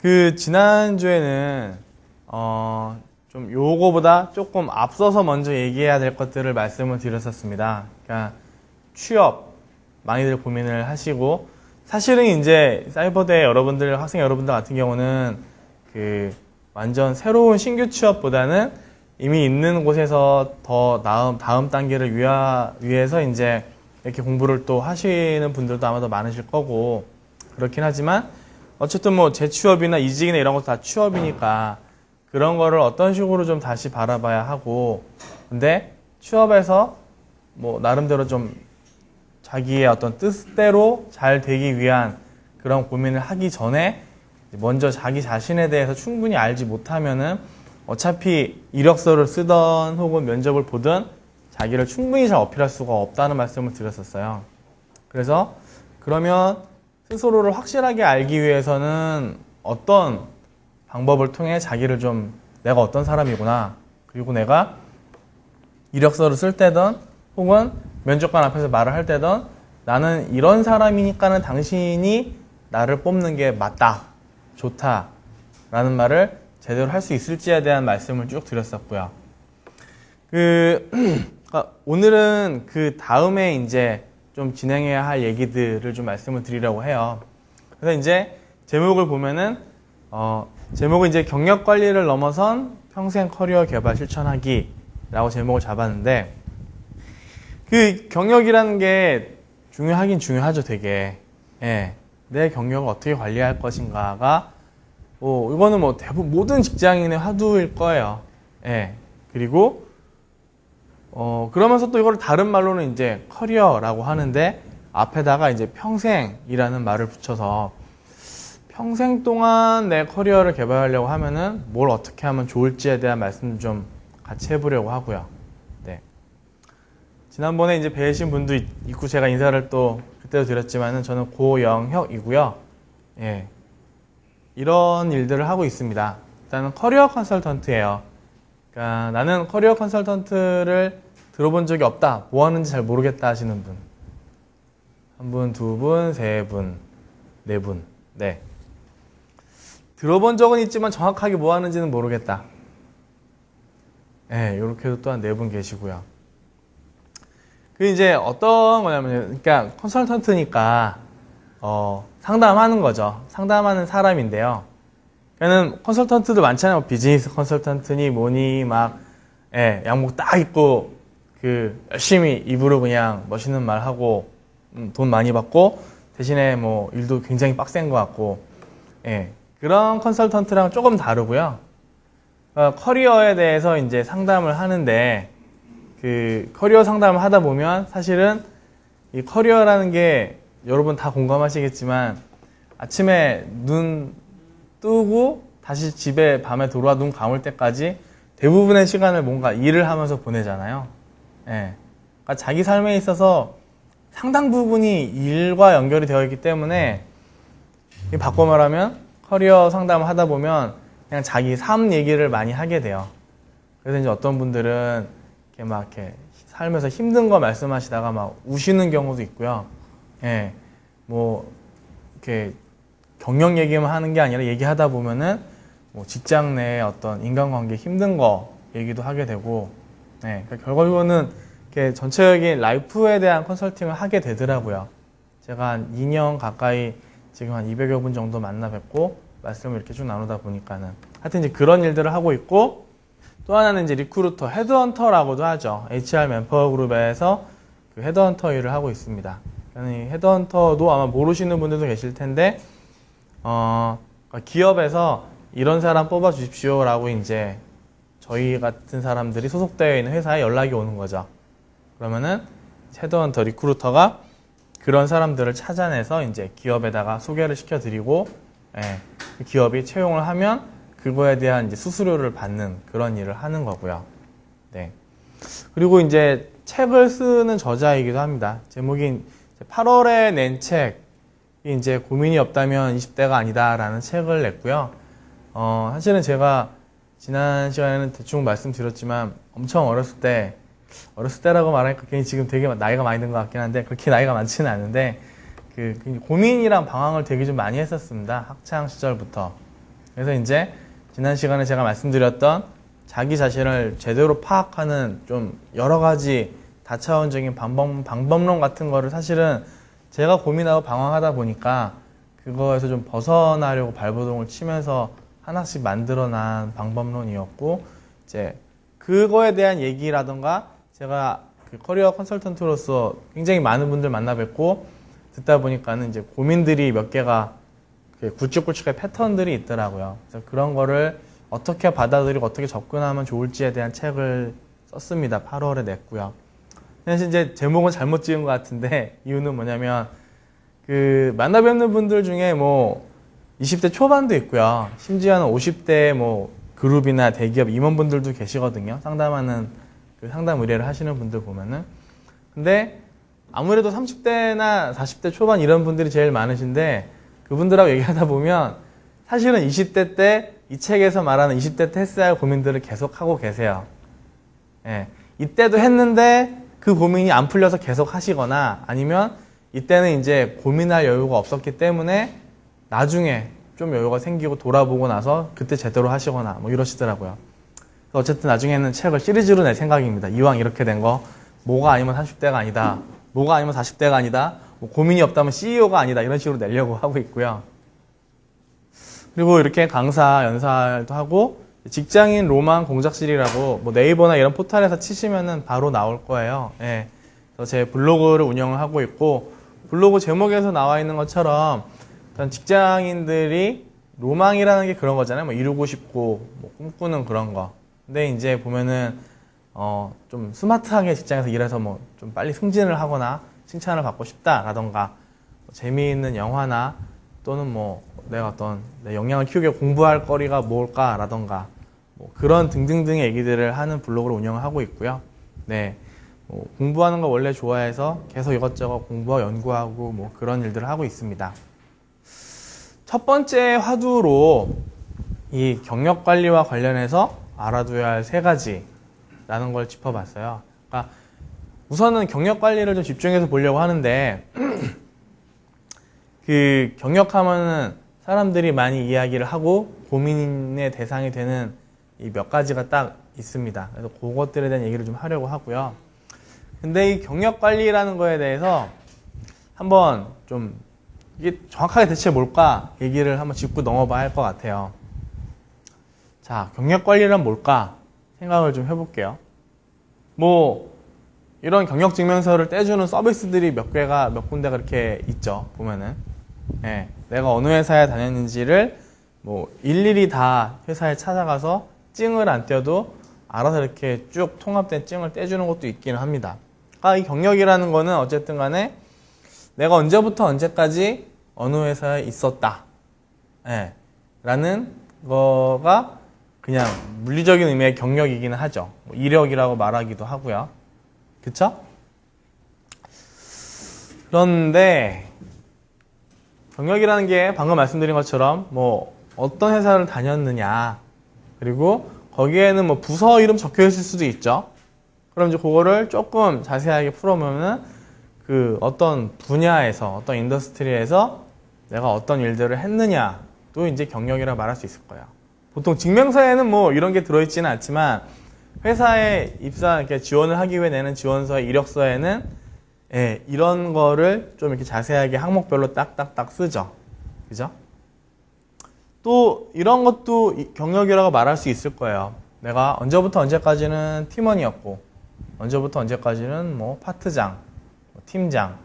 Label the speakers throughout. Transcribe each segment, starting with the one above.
Speaker 1: 지난주에는 좀 요거보다 조금 앞서서 먼저 얘기해야 될 것들을 말씀을 드렸었습니다. 그러니까 취업 많이들 고민을 하시고, 사실은 이제 사이버대 여러분들, 학생 여러분들 같은 경우는 완전 새로운 신규 취업보다는 이미 있는 곳에서 더 다음 단계를 위해서 이제 이렇게 공부를 또 하시는 분들도 아마 더 많으실 거고, 그렇긴 하지만 어쨌든 뭐 재취업이나 이직이나 이런 것도 다 취업이니까 그런 거를 어떤 식으로 좀 다시 바라봐야 하고, 근데 취업에서 뭐 나름대로 좀 자기의 어떤 뜻대로 잘 되기 위한 그런 고민을 하기 전에 먼저 자기 자신에 대해서 충분히 알지 못하면은 어차피 이력서를 쓰던 혹은 면접을 보든 자기를 충분히 잘 어필할 수가 없다는 말씀을 드렸었어요. 그래서 그러면 스스로를 확실하게 알기 위해서는 어떤 방법을 통해 자기를 좀 내가 어떤 사람이구나, 그리고 내가 이력서를 쓸 때든 혹은 면접관 앞에서 말을 할 때든 나는 이런 사람이니까는 당신이 나를 뽑는 게 맞다, 좋다 라는 말을 제대로 할 수 있을지에 대한 말씀을 쭉 드렸었고요. 오늘은 그 다음에 이제 좀 진행해야 할 얘기들을 좀 말씀을 드리려고 해요. 그래서 이제 제목을 보면은 제목은 이제 경력 관리를 넘어선 평생 커리어 개발 실천하기라고 제목을 잡았는데, 그 경력이라는 게 중요하긴 중요하죠, 되게. 예. 내 경력을 어떻게 관리할 것인가가 이거는 뭐 대부분 모든 직장인의 화두일 거예요. 예. 그리고 그러면서 또 이걸 다른 말로는 이제 커리어라고 하는데 앞에다가 이제 평생이라는 말을 붙여서 평생 동안 내 커리어를 개발하려고 하면은 뭘 어떻게 하면 좋을지에 대한 말씀 좀 같이 해보려고 하고요. 네. 지난번에 이제 뵈신 분도 있고 제가 인사를 또 그때도 드렸지만은 저는 고영혁이고요. 예. 이런 일들을 하고 있습니다. 일단은 커리어 컨설턴트예요. 그러니까 나는 커리어 컨설턴트를 들어본 적이 없다, 뭐 하는지 잘 모르겠다 하시는 분, 한 분, 두 분, 세 분, 네 분. 네. 들어본 적은 있지만 정확하게 뭐 하는지는 모르겠다. 네, 이렇게도 또한 네 분 계시고요. 이제 어떤 거냐면, 그러니까 컨설턴트니까 상담하는 거죠. 상담하는 사람인데요. 그러니까는 컨설턴트도 많잖아요. 비즈니스 컨설턴트니 뭐니 막 양복 딱 입고 열심히 입으로 그냥 멋있는 말 하고 돈 많이 받고 대신에 뭐 일도 굉장히 빡센 것 같고, 그런 컨설턴트랑 조금 다르고요. 커리어에 대해서 이제 상담을 하는데 커리어 상담을 하다 보면 사실은 이 커리어라는 게 여러분 다 공감하시겠지만 아침에 눈 뜨고 다시 집에 밤에 들어와 눈 감을 때까지 대부분의 시간을 뭔가 일을 하면서 보내잖아요. 그러니까 자기 삶에 있어서 상당 부분이 일과 연결이 되어 있기 때문에 바꿔 말하면 커리어 상담을 하다 보면 그냥 자기 삶 얘기를 많이 하게 돼요. 그래서 이제 어떤 분들은 이렇게 살면서 힘든 거 말씀하시다가 막 우시는 경우도 있고요. 뭐 이렇게 경력 얘기만 하는 게 아니라 얘기하다 보면은 뭐 직장 내에 어떤 인간관계 힘든 거 얘기도 하게 되고, 그러니까 결국은 이렇게 전체적인 라이프에 대한 컨설팅을 하게 되더라고요. 제가 한 2년 가까이 지금 한 200여 분 정도 만나 뵙고 말씀을 이렇게 쭉 나누다 보니까는 하여튼 이제 그런 일들을 하고 있고, 또 하나는 이제 리크루터, 헤드헌터라고도 하죠. HR 맨파워 그룹에서 헤드헌터 일을 하고 있습니다. 헤드헌터도 아마 모르시는 분들도 계실 텐데, 기업에서 이런 사람 뽑아 주십시오라고 이제 저희 같은 사람들이 소속되어 있는 회사에 연락이 오는 거죠. 그러면은 헤드헌터, 리크루터가 그런 사람들을 찾아내서 이제 기업에다가 소개를 시켜드리고, 기업이 채용을 하면 그거에 대한 이제 수수료를 받는 그런 일을 하는 거고요. 네. 그리고 이제 책을 쓰는 저자이기도 합니다. 제목이 8월에 낸 책이 이제 고민이 없다면 20대가 아니다라는 책을 냈고요. 사실은 제가 지난 시간에는 대충 말씀드렸지만 엄청 어렸을 때라고 말하니까 괜히 지금 되게 나이가 많이 든 것 같긴 한데 그렇게 나이가 많지는 않은데 고민이랑 방황을 되게 좀 많이 했었습니다. 학창 시절부터. 그래서 이제 지난 시간에 제가 말씀드렸던 자기 자신을 제대로 파악하는 좀 여러 가지 다차원적인 방법론 같은 거를 사실은 제가 고민하고 방황하다 보니까 그거에서 좀 벗어나려고 발버둥을 치면서 하나씩 만들어난 방법론이었고, 이제 그거에 대한 얘기라던가 제가 그 커리어 컨설턴트로서 굉장히 많은 분들 만나 뵙고 듣다 보니까는 이제 고민들이 몇 개가 굵직굵직한 패턴들이 있더라고요. 그래서 그런 거를 어떻게 받아들이고 어떻게 접근하면 좋을지에 대한 책을 썼습니다. 8월에 냈고요. 사실 이제 제목은 잘못 지은 것 같은데 이유는 뭐냐면 그 만나 뵙는 분들 중에 뭐 20대 초반도 있고요. 심지어는 50대 뭐 그룹이나 대기업 임원분들도 계시거든요. 상담하는 그 상담 의뢰를 하시는 분들 보면은. 근데 아무래도 30대나 40대 초반 이런 분들이 제일 많으신데 그분들하고 얘기하다 보면 사실은 20대 때 이 책에서 말하는 20대 때 했어야 할 고민들을 계속 하고 계세요. 예. 이때도 했는데 그 고민이 안 풀려서 계속 하시거나 아니면 이때는 이제 고민할 여유가 없었기 때문에 나중에 좀 여유가 생기고 돌아보고 나서 그때 제대로 하시거나 뭐 이러시더라고요. 어쨌든 나중에는 책을 시리즈로 낼 생각입니다. 이왕 이렇게 된 거 뭐가 아니면 30대가 아니다. 뭐가 아니면 40대가 아니다. 뭐 고민이 없다면 CEO가 아니다. 이런 식으로 내려고 하고 있고요. 그리고 이렇게 강사, 연사도 하고 직장인 로망 공작실이라고 뭐 네이버나 이런 포털에서 치시면은 바로 나올 거예요. 예. 그래서 제 블로그를 운영을 하고 있고 블로그 제목에서 나와 있는 것처럼 직장인들이 로망이라는 게 그런 거잖아요. 뭐 이루고 싶고 뭐 꿈꾸는 그런 거. 근데 이제 보면은 좀 스마트하게 직장에서 일해서 뭐 좀 빨리 승진을 하거나 칭찬을 받고 싶다라던가 뭐 재미있는 영화나 또는 뭐 내가 어떤 내 역량을 키우기 위해 공부할 거리가 뭘까라던가 뭐 그런 등등등의 얘기들을 하는 블로그를 운영을 하고 있고요. 네, 뭐 공부하는 거 원래 좋아해서 계속 이것저것 공부하고 연구하고 뭐 그런 일들을 하고 있습니다. 첫 번째 화두로 이 경력 관리와 관련해서 알아둬야 할 세 가지라는 걸 짚어봤어요. 그러니까 우선은 경력 관리를 좀 집중해서 보려고 하는데 그 경력하면은 사람들이 많이 이야기를 하고 고민의 대상이 되는 이 몇 가지가 딱 있습니다. 그래서 그것들에 대한 얘기를 좀 하려고 하고요. 근데 이 경력 관리라는 거에 대해서 한번 좀 이게 정확하게 대체 뭘까 얘기를 한번 짚고 넘어봐야 할 것 같아요. 자, 경력 관리란 뭘까 생각을 좀 해볼게요. 뭐 이런 경력 증명서를 떼주는 서비스들이 몇 군데가 이렇게 있죠. 보면은 예, 내가 어느 회사에 다녔는지를 뭐 일일이 다 회사에 찾아가서 찡을 안 떼도 알아서 이렇게 쭉 통합된 찡을 떼주는 것도 있기는 합니다. 이 경력이라는 거는 어쨌든 간에 내가 언제부터 언제까지 어느 회사에 있었다. 예, 라는 거가 그냥 물리적인 의미의 경력이기는 하죠. 뭐 이력이라고 말하기도 하고요. 그쵸? 그런데 경력이라는 게 방금 말씀드린 것처럼 뭐 어떤 회사를 다녔느냐 그리고 거기에는 뭐 부서 이름 적혀 있을 수도 있죠. 그럼 이제 그거를 조금 자세하게 풀어보면은 그 어떤 분야에서 어떤 인더스트리에서 내가 어떤 일들을 했느냐도 이제 경력이라 말할 수 있을 거예요. 보통 증명서에는 뭐 이런 게 들어있지는 않지만 회사에 이렇게 지원을 하기 위해 내는 지원서의 이력서에는 예, 이런 거를 좀 이렇게 자세하게 항목별로 딱딱딱 쓰죠. 그죠? 또 이런 것도 경력이라고 말할 수 있을 거예요. 내가 언제부터 언제까지는 팀원이었고 언제부터 언제까지는 뭐 파트장, 뭐 팀장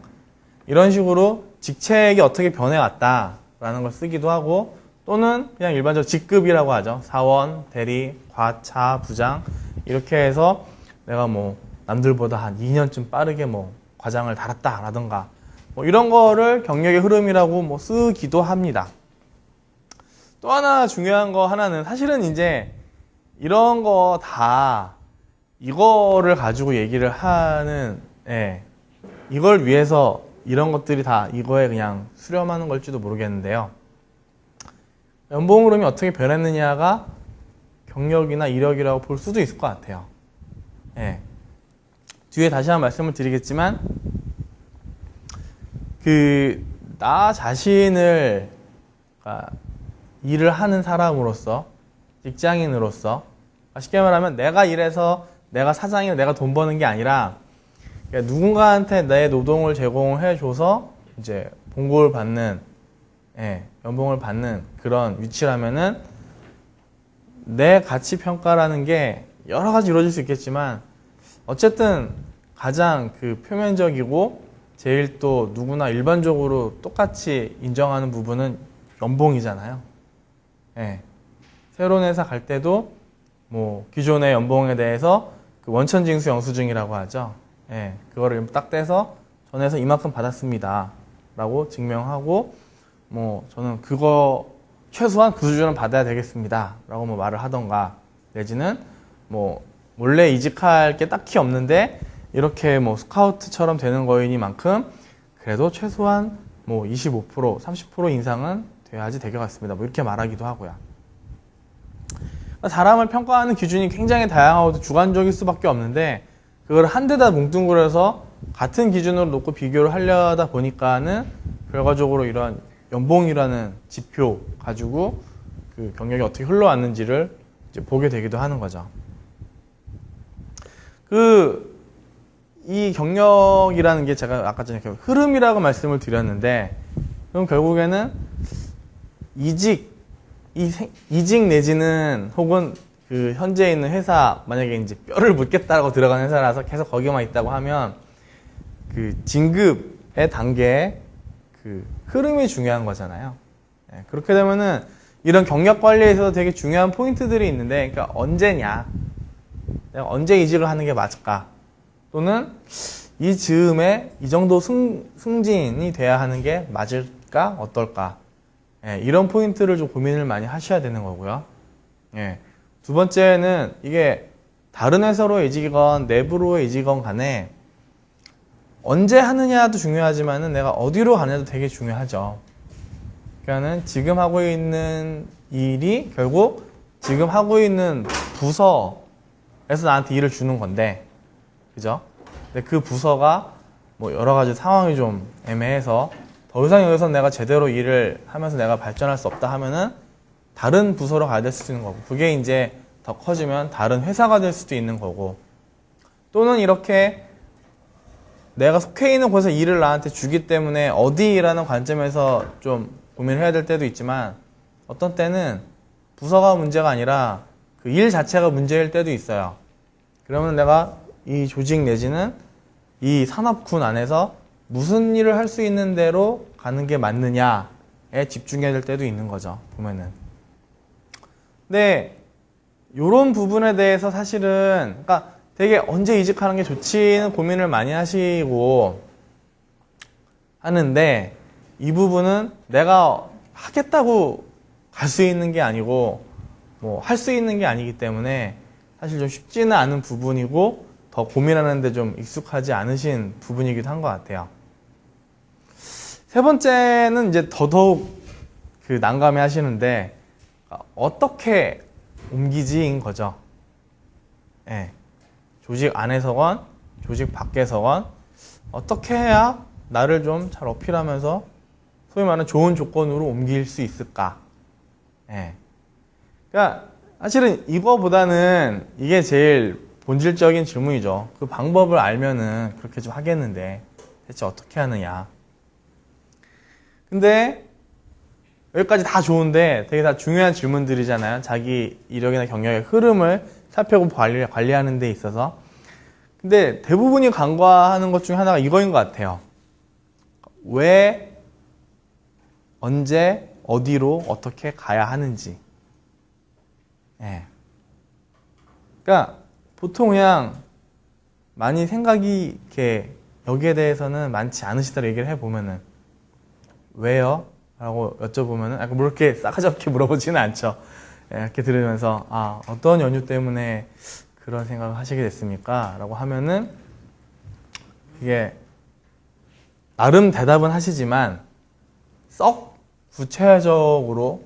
Speaker 1: 이런 식으로 직책이 어떻게 변해왔다라는 걸 쓰기도 하고 또는 그냥 일반적으로 직급이라고 하죠. 사원, 대리, 과차, 부장 이렇게 해서 내가 뭐 남들보다 한 2년쯤 빠르게 뭐 과장을 달았다라던가 뭐 이런 거를 경력의 흐름이라고 뭐 쓰기도 합니다. 또 하나 중요한 거 하나는 사실은 이제 이런 거 다 이거를 가지고 얘기를 하는 이걸 위해서 이런 것들이 다 이거에 그냥 수렴하는 걸지도 모르겠는데요. 연봉 흐름이 어떻게 변했느냐가 경력이나 이력이라고 볼 수도 있을 것 같아요. 뒤에 다시 한번 말씀을 드리겠지만 나 자신을 일을 하는 사람으로서, 직장인으로서, 쉽게 말하면 내가 일해서 내가 사장이고 내가 돈 버는 게 아니라 누군가한테 내 노동을 제공해줘서 이제 봉급을 받는, 연봉을 받는 그런 위치라면은 내 가치 평가라는 게 여러 가지 이루어질 수 있겠지만 어쨌든 가장 그 표면적이고 제일 또 누구나 일반적으로 똑같이 인정하는 부분은 연봉이잖아요. 새로운 회사 갈 때도 뭐 기존의 연봉에 대해서 그 원천징수 영수증이라고 하죠. 그거를 딱 떼서 전에서 이만큼 받았습니다 라고 증명하고 뭐 저는 그거 최소한 그 수준은 받아야 되겠습니다 라고 뭐 말을 하던가, 내지는 뭐 원래 이직할 게 딱히 없는데 이렇게 뭐 스카우트처럼 되는 거이니만큼 그래도 최소한 뭐 25%, 30% 인상은 돼야지 될 것 같습니다. 뭐 이렇게 말하기도 하고요. 사람을 평가하는 기준이 굉장히 다양하고 주관적일 수밖에 없는데 그걸 한 대다 뭉뚱그려서 같은 기준으로 놓고 비교를 하려다 보니까는 결과적으로 이런 연봉이라는 지표 가지고 그 경력이 어떻게 흘러왔는지를 이제 보게 되기도 하는 거죠. 이 경력이라는 게 제가 아까 전에 흐름이라고 말씀을 드렸는데, 그럼 결국에는 이직 내지는 혹은 그 현재 있는 회사, 만약에 이제 뼈를 묻겠다고 들어가는 회사라서 계속 거기만 있다고 하면 그 진급의 단계에 그 흐름이 중요한 거잖아요. 그렇게 되면은 이런 경력 관리에 있어서 되게 중요한 포인트들이 있는데, 그러니까 언제냐, 내가 언제 이직을 하는 게 맞을까, 또는 이 즈음에 이 정도 승진이 돼야 하는 게 맞을까 어떨까, 이런 포인트를 좀 고민을 많이 하셔야 되는 거고요. 두 번째는 이게 다른 회사로 이직이건 내부로 이직이건 간에 언제 하느냐도 중요하지만은 내가 어디로 가느냐도 되게 중요하죠. 그러니까는 지금 하고 있는 일이 결국 지금 하고 있는 부서에서 나한테 일을 주는 건데, 그죠? 근데 그 부서가 뭐 여러 가지 상황이 좀 애매해서 더 이상 여기서 내가 제대로 일을 하면서 내가 발전할 수 없다 하면은 다른 부서로 가야 될 수도 있는 거고, 그게 이제 더 커지면 다른 회사가 될 수도 있는 거고, 또는 이렇게 내가 속해 있는 곳에서 일을 나한테 주기 때문에 어디라는 관점에서 좀 고민을 해야 될 때도 있지만, 어떤 때는 부서가 문제가 아니라 그 일 자체가 문제일 때도 있어요. 그러면 내가 이 조직 내지는 이 산업군 안에서 무슨 일을 할 수 있는 대로 가는 게 맞느냐에 집중해야 될 때도 있는 거죠, 보면은. 근데 요런 부분에 대해서 사실은 그러니까 되게 언제 이직하는 게 좋지는 고민을 많이 하시고 하는데, 이 부분은 내가 하겠다고 갈 수 있는 게 아니고 뭐 할 수 있는 게 아니기 때문에 사실 좀 쉽지는 않은 부분이고 더 고민하는데 좀 익숙하지 않으신 부분이기도 한 것 같아요. 세 번째는 이제 더더욱 그 난감해 하시는데, 어떻게 옮기지인 거죠. 조직 안에서건 조직 밖에서건 어떻게 해야 나를 좀 잘 어필하면서 소위 말하는 좋은 조건으로 옮길 수 있을까. 그러니까 사실은 이거보다는 이게 제일 본질적인 질문이죠. 그 방법을 알면은 그렇게 좀 하겠는데 대체 어떻게 하느냐. 근데 여기까지 다 좋은데 되게 다 중요한 질문들이잖아요. 자기 이력이나 경력의 흐름을 살펴보고 관리하는 데 있어서. 근데 대부분이 간과하는 것 중에 하나가 이거인 것 같아요. 왜, 언제, 어디로, 어떻게 가야 하는지. 그러니까 보통 그냥 많이 생각이 이렇게 여기에 대해서는 많지 않으시다고 얘기를 해보면은 왜요? 라고 여쭤보면은 뭐 이렇게 싸가지 없게 물어보지는 않죠. 이렇게 들으면서 어떤 연유 때문에 그런 생각을 하시게 됐습니까? 라고 하면은 이게 나름 대답은 하시지만 썩 구체적으로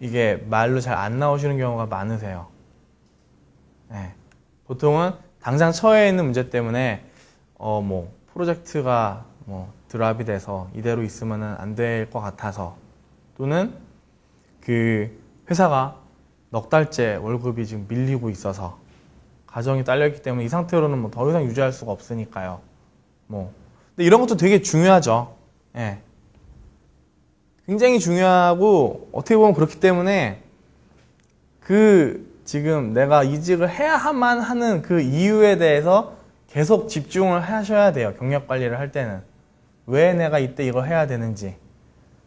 Speaker 1: 이게 말로 잘 안 나오시는 경우가 많으세요. 보통은 당장 처해 있는 문제 때문에 뭐 프로젝트가 뭐 드랍이 돼서 이대로 있으면 안 될 것 같아서, 또는 그 회사가 넉 달째 월급이 지금 밀리고 있어서 가정이 딸려있기 때문에 이 상태로는 뭐 더 이상 유지할 수가 없으니까요. 뭐 근데 이런 것도 되게 중요하죠. 예. 굉장히 중요하고 어떻게 보면 그렇기 때문에 그 지금 내가 이직을 해야만 하는 그 이유에 대해서 계속 집중을 하셔야 돼요. 경력 관리를 할 때는. 왜 내가 이때 이걸 해야 되는지.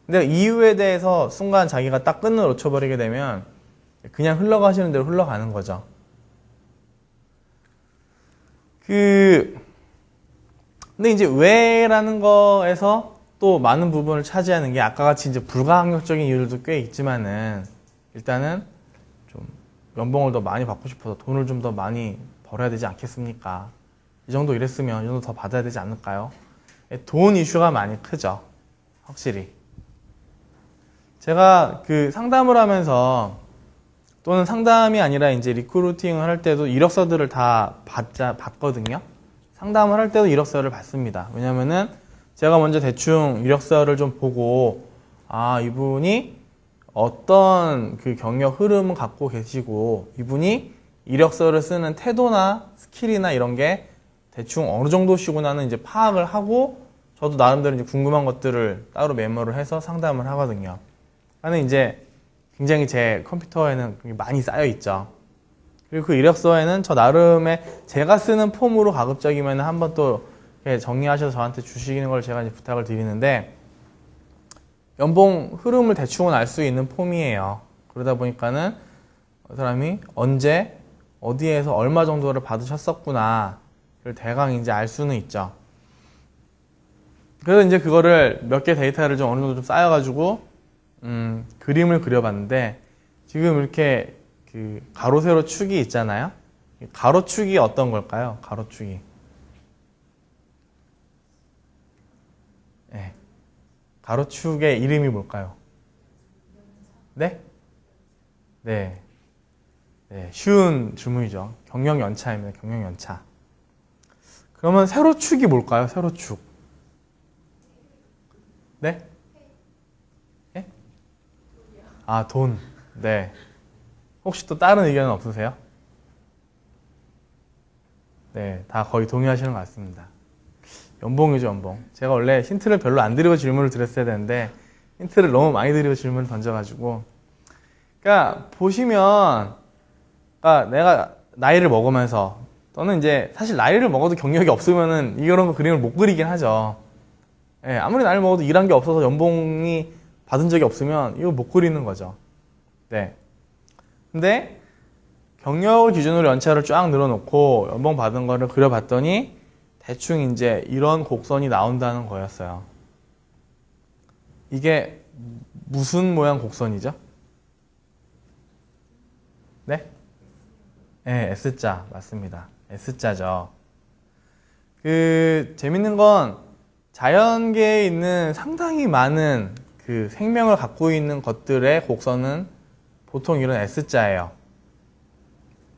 Speaker 1: 근데 이유에 대해서 순간 자기가 딱 끈을 놓쳐버리게 되면 그냥 흘러가시는 대로 흘러가는 거죠. 근데 이제 왜라는 거에서 또 많은 부분을 차지하는 게 아까 같이 이제 불가항력적인 이유들도 꽤 있지만은 일단은 좀 연봉을 더 많이 받고 싶어서 돈을 좀 더 많이 벌어야 되지 않겠습니까? 이 정도 일했으면 이 정도 더 받아야 되지 않을까요? 돈 이슈가 많이 크죠. 확실히. 제가 그 상담을 하면서 또는 상담이 아니라 이제 리크루팅을 할 때도 이력서들을 다 받거든요. 상담을 할 때도 이력서를 받습니다. 왜냐면은 제가 먼저 대충 이력서를 좀 보고 아 이분이 어떤 그 경력 흐름을 갖고 계시고 이분이 이력서를 쓰는 태도나 스킬이나 이런 게 대충 어느 정도시구나는 이제 파악을 하고 저도 나름대로 이제 궁금한 것들을 따로 메모를 해서 상담을 하거든요. 하는 이제 굉장히 제 컴퓨터에는 많이 쌓여 있죠. 그리고 그 이력서에는 저 나름의 제가 쓰는 폼으로 가급적이면 한번 또 정리하셔서 저한테 주시는 걸 제가 이제 부탁을 드리는데 연봉 흐름을 대충은 알 수 있는 폼이에요. 그러다 보니까는 사람이 언제 어디에서 얼마 정도를 받으셨었구나 를 대강 이제 알 수는 있죠. 그래서 이제 그거를 몇 개 데이터를 좀 어느 정도 좀 쌓여가지고 그림을 그려봤는데 지금 이렇게 그 가로 세로 축이 있잖아요. 가로축이 어떤 걸까요? 가로축이. 네. 가로축의 이름이 뭘까요? 네? 네. 네. 쉬운 질문이죠. 경영연차입니다. 경영연차. 그러면 세로축이 뭘까요? 세로축. 네? 예? 아, 돈. 네. 혹시 또 다른 의견은 없으세요? 네, 다 거의 동의하시는 것 같습니다. 연봉이죠, 연봉. 제가 원래 힌트를 별로 안 드리고 질문을 드렸어야 되는데 힌트를 너무 많이 드리고 질문을 던져가지고 그러니까 보시면 그러니까 내가 나이를 먹으면서 또는 이제 사실 나이를 먹어도 경력이 없으면은 이런 거 그림을 못 그리긴 하죠. 예, 아무리 나이를 먹어도 일한 게 없어서 연봉이 받은 적이 없으면 이거 못 그리는 거죠. 네. 근데 경력을 기준으로 연차를 쫙 늘어놓고 연봉 받은 거를 그려봤더니 대충 이제 이런 곡선이 나온다는 거였어요. 이게 무슨 모양 곡선이죠? 네? 네, S자 맞습니다. S자죠. 그 재밌는 건 자연계에 있는 상당히 많은 그 생명을 갖고 있는 것들의 곡선은 보통 이런 S자예요.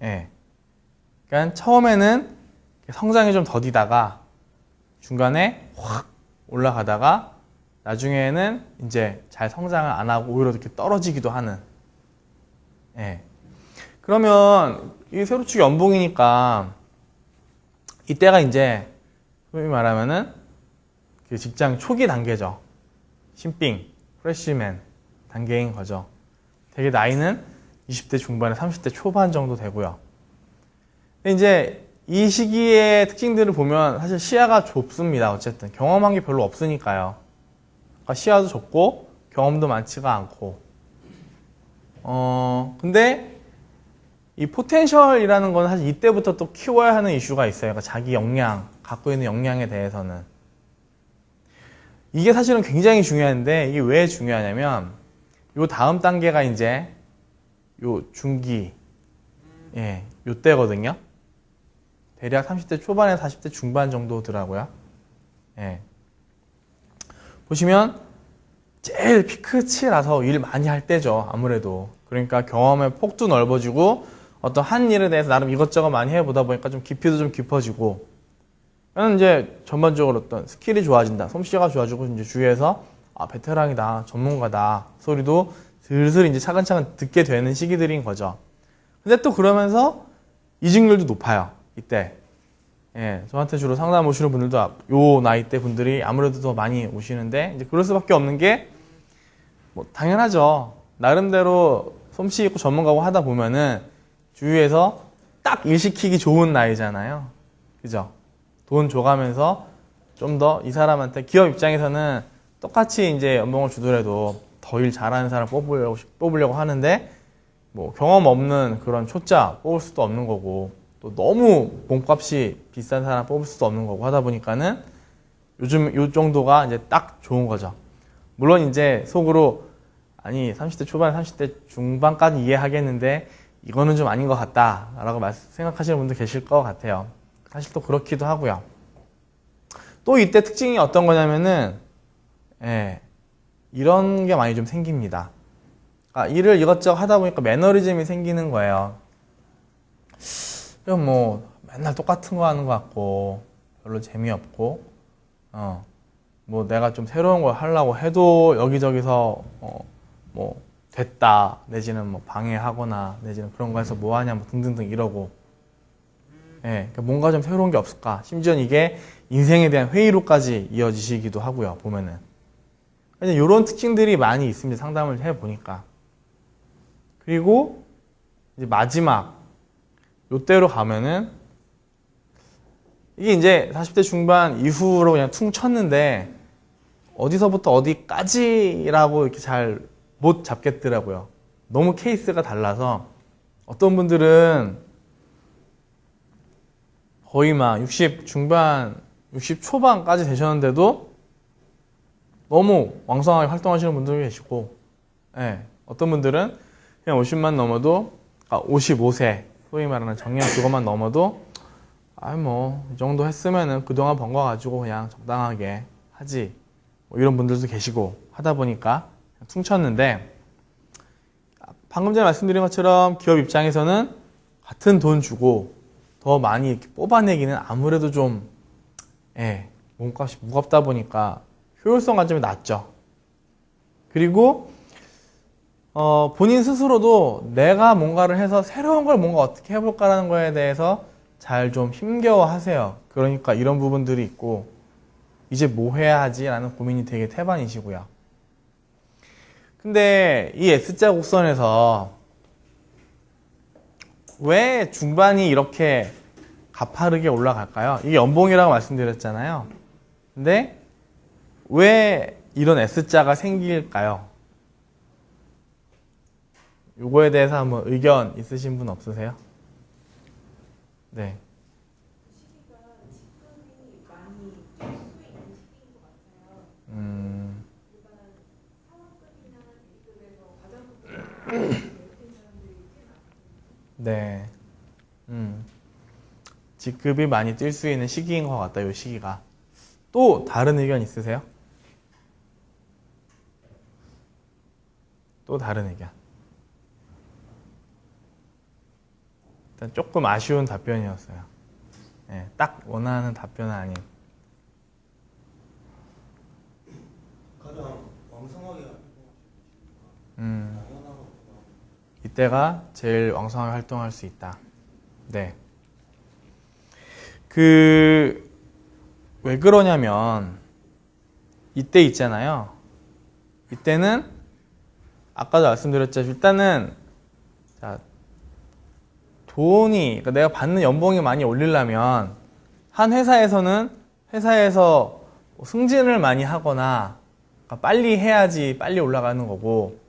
Speaker 1: 예. 그러니까 처음에는 성장이 좀 더디다가 중간에 확 올라가다가 나중에는 이제 잘 성장을 안 하고 오히려 이렇게 떨어지기도 하는. 예. 그러면 이 세로축이 연봉이니까 이때가 이제 소위 말하면은 그 직장 초기 단계죠. 신빙, 프레시맨 단계인 거죠. 되게 나이는 20대 중반에 30대 초반 정도 되고요. 근데 이제 이 시기의 특징들을 보면 사실 시야가 좁습니다. 어쨌든 경험한 게 별로 없으니까요. 그러니까 시야도 좁고 경험도 많지가 않고 근데 이 포텐셜이라는 건 사실 이때부터 또 키워야 하는 이슈가 있어요. 그러니까 자기 역량, 갖고 있는 역량에 대해서는 이게 사실은 굉장히 중요한데 이게 왜 중요하냐면 요 다음 단계가 이제 요 중기 요 때거든요. 대략 30대 초반에 40대 중반 정도더라고요. 예. 보시면 제일 피크치라서 일 많이 할 때죠. 아무래도. 그러니까 경험의 폭도 넓어지고 어떤 한 일에 대해서 나름 이것저것 많이 해보다 보니까 좀 깊이도 좀 깊어지고 그러면 이제 전반적으로 어떤 스킬이 좋아진다. 솜씨가 좋아지고 이제 주위에서 아 베테랑이다. 전문가다. 소리도 슬슬 이제 차근차근 듣게 되는 시기들인 거죠. 근데 또 그러면서 이직률도 높아요. 이때. 예, 저한테 주로 상담 오시는 분들도 요 나이대 분들이 아무래도 더 많이 오시는데, 이제 그럴 수밖에 없는 게, 뭐, 당연하죠. 나름대로 솜씨 있고 전문가고 하다 보면은 주위에서 딱 일 시키기 좋은 나이잖아요. 그죠? 돈 줘가면서 좀 더 이 사람한테 기업 입장에서는 똑같이 이제 연봉을 주더라도 더 일 잘하는 사람 뽑으려고 하는데, 뭐 경험 없는 그런 초짜 뽑을 수도 없는 거고, 또 너무 몸값이 비싼 사람 뽑을 수도 없는 거고 하다 보니까는 요즘 요 정도가 이제 딱 좋은 거죠. 물론 이제 속으로 아니 30대 초반 30대 중반까지 이해하겠는데 이거는 좀 아닌 것 같다 라고 생각하시는 분도 계실 것 같아요. 사실 또 그렇기도 하고요. 또 이때 특징이 어떤 거냐면은, 예, 이런 게 많이 좀 생깁니다. 일을 이것저것 하다 보니까 매너리즘이 생기는 거예요. 그럼 뭐 맨날 똑같은 거 하는 것 같고 별로 재미없고, 뭐 내가 좀 새로운 걸 하려고 해도 여기저기서 뭐 됐다 내지는 뭐 방해하거나 내지는 그런 거 해서 뭐 하냐 뭐 등등등 이러고, 예, 그러니까 뭔가 좀 새로운 게 없을까. 심지어는 이게 인생에 대한 회의로까지 이어지시기도 하고요. 보면은 이런 특징들이 많이 있습니다. 상담을 해보니까. 그리고 이제 마지막 요때로 가면은 이게 이제 40대 중반 이후로 그냥 퉁 쳤는데 어디서부터 어디까지라고 이렇게 잘 못 잡겠더라고요. 너무 케이스가 달라서 어떤 분들은 거의 막 60 중반, 60 초반까지 되셨는데도 너무 왕성하게 활동하시는 분들도 계시고, 예, 어떤 분들은 그냥 50만 넘어도, 55세, 소위 말하는 정년 그것만 넘어도, 뭐, 이 정도 했으면은 그동안 번 거 가지고 그냥 적당하게 하지. 뭐 이런 분들도 계시고 하다 보니까 퉁쳤는데, 방금 전에 말씀드린 것처럼 기업 입장에서는 같은 돈 주고 더 많이 이렇게 뽑아내기는 아무래도 좀, 예, 몸값이 무겁다 보니까 효율성 관점이 낮죠. 그리고 본인 스스로도 내가 뭔가를 해서 새로운 걸 뭔가 어떻게 해볼까라는 거에 대해서 잘 좀 힘겨워 하세요. 그러니까 이런 부분들이 있고, 이제 뭐 해야 하지? 라는 고민이 되게 태반이시고요. 근데 이 S자 곡선에서 왜 중반이 이렇게 가파르게 올라갈까요? 이게 연봉이라고 말씀드렸잖아요. 근데 왜 이런 S자가 생길까요? 요거에 대해서 한번 의견 있으신 분 없으세요? 네. 네. 직급이 많이 뛸 수 있는 시기인 것 같다, 요 시기가. 또 다른 의견 있으세요? 또 다른 의견. 일단 조금 아쉬운 답변이었어요. 네, 딱 원하는 답변은 아닌.
Speaker 2: 가장 왕성하게
Speaker 1: 이때가 제일 왕성하게 활동할 수 있다. 네. 왜 그러냐면, 이때 있잖아요. 이때는, 아까도 말씀드렸죠. 일단은, 자, 그러니까 내가 받는 연봉이 많이 오르려면, 한 회사에서는 회사에서 승진을 많이 하거나, 그러니까 빨리 해야지 빨리 올라가는 거고,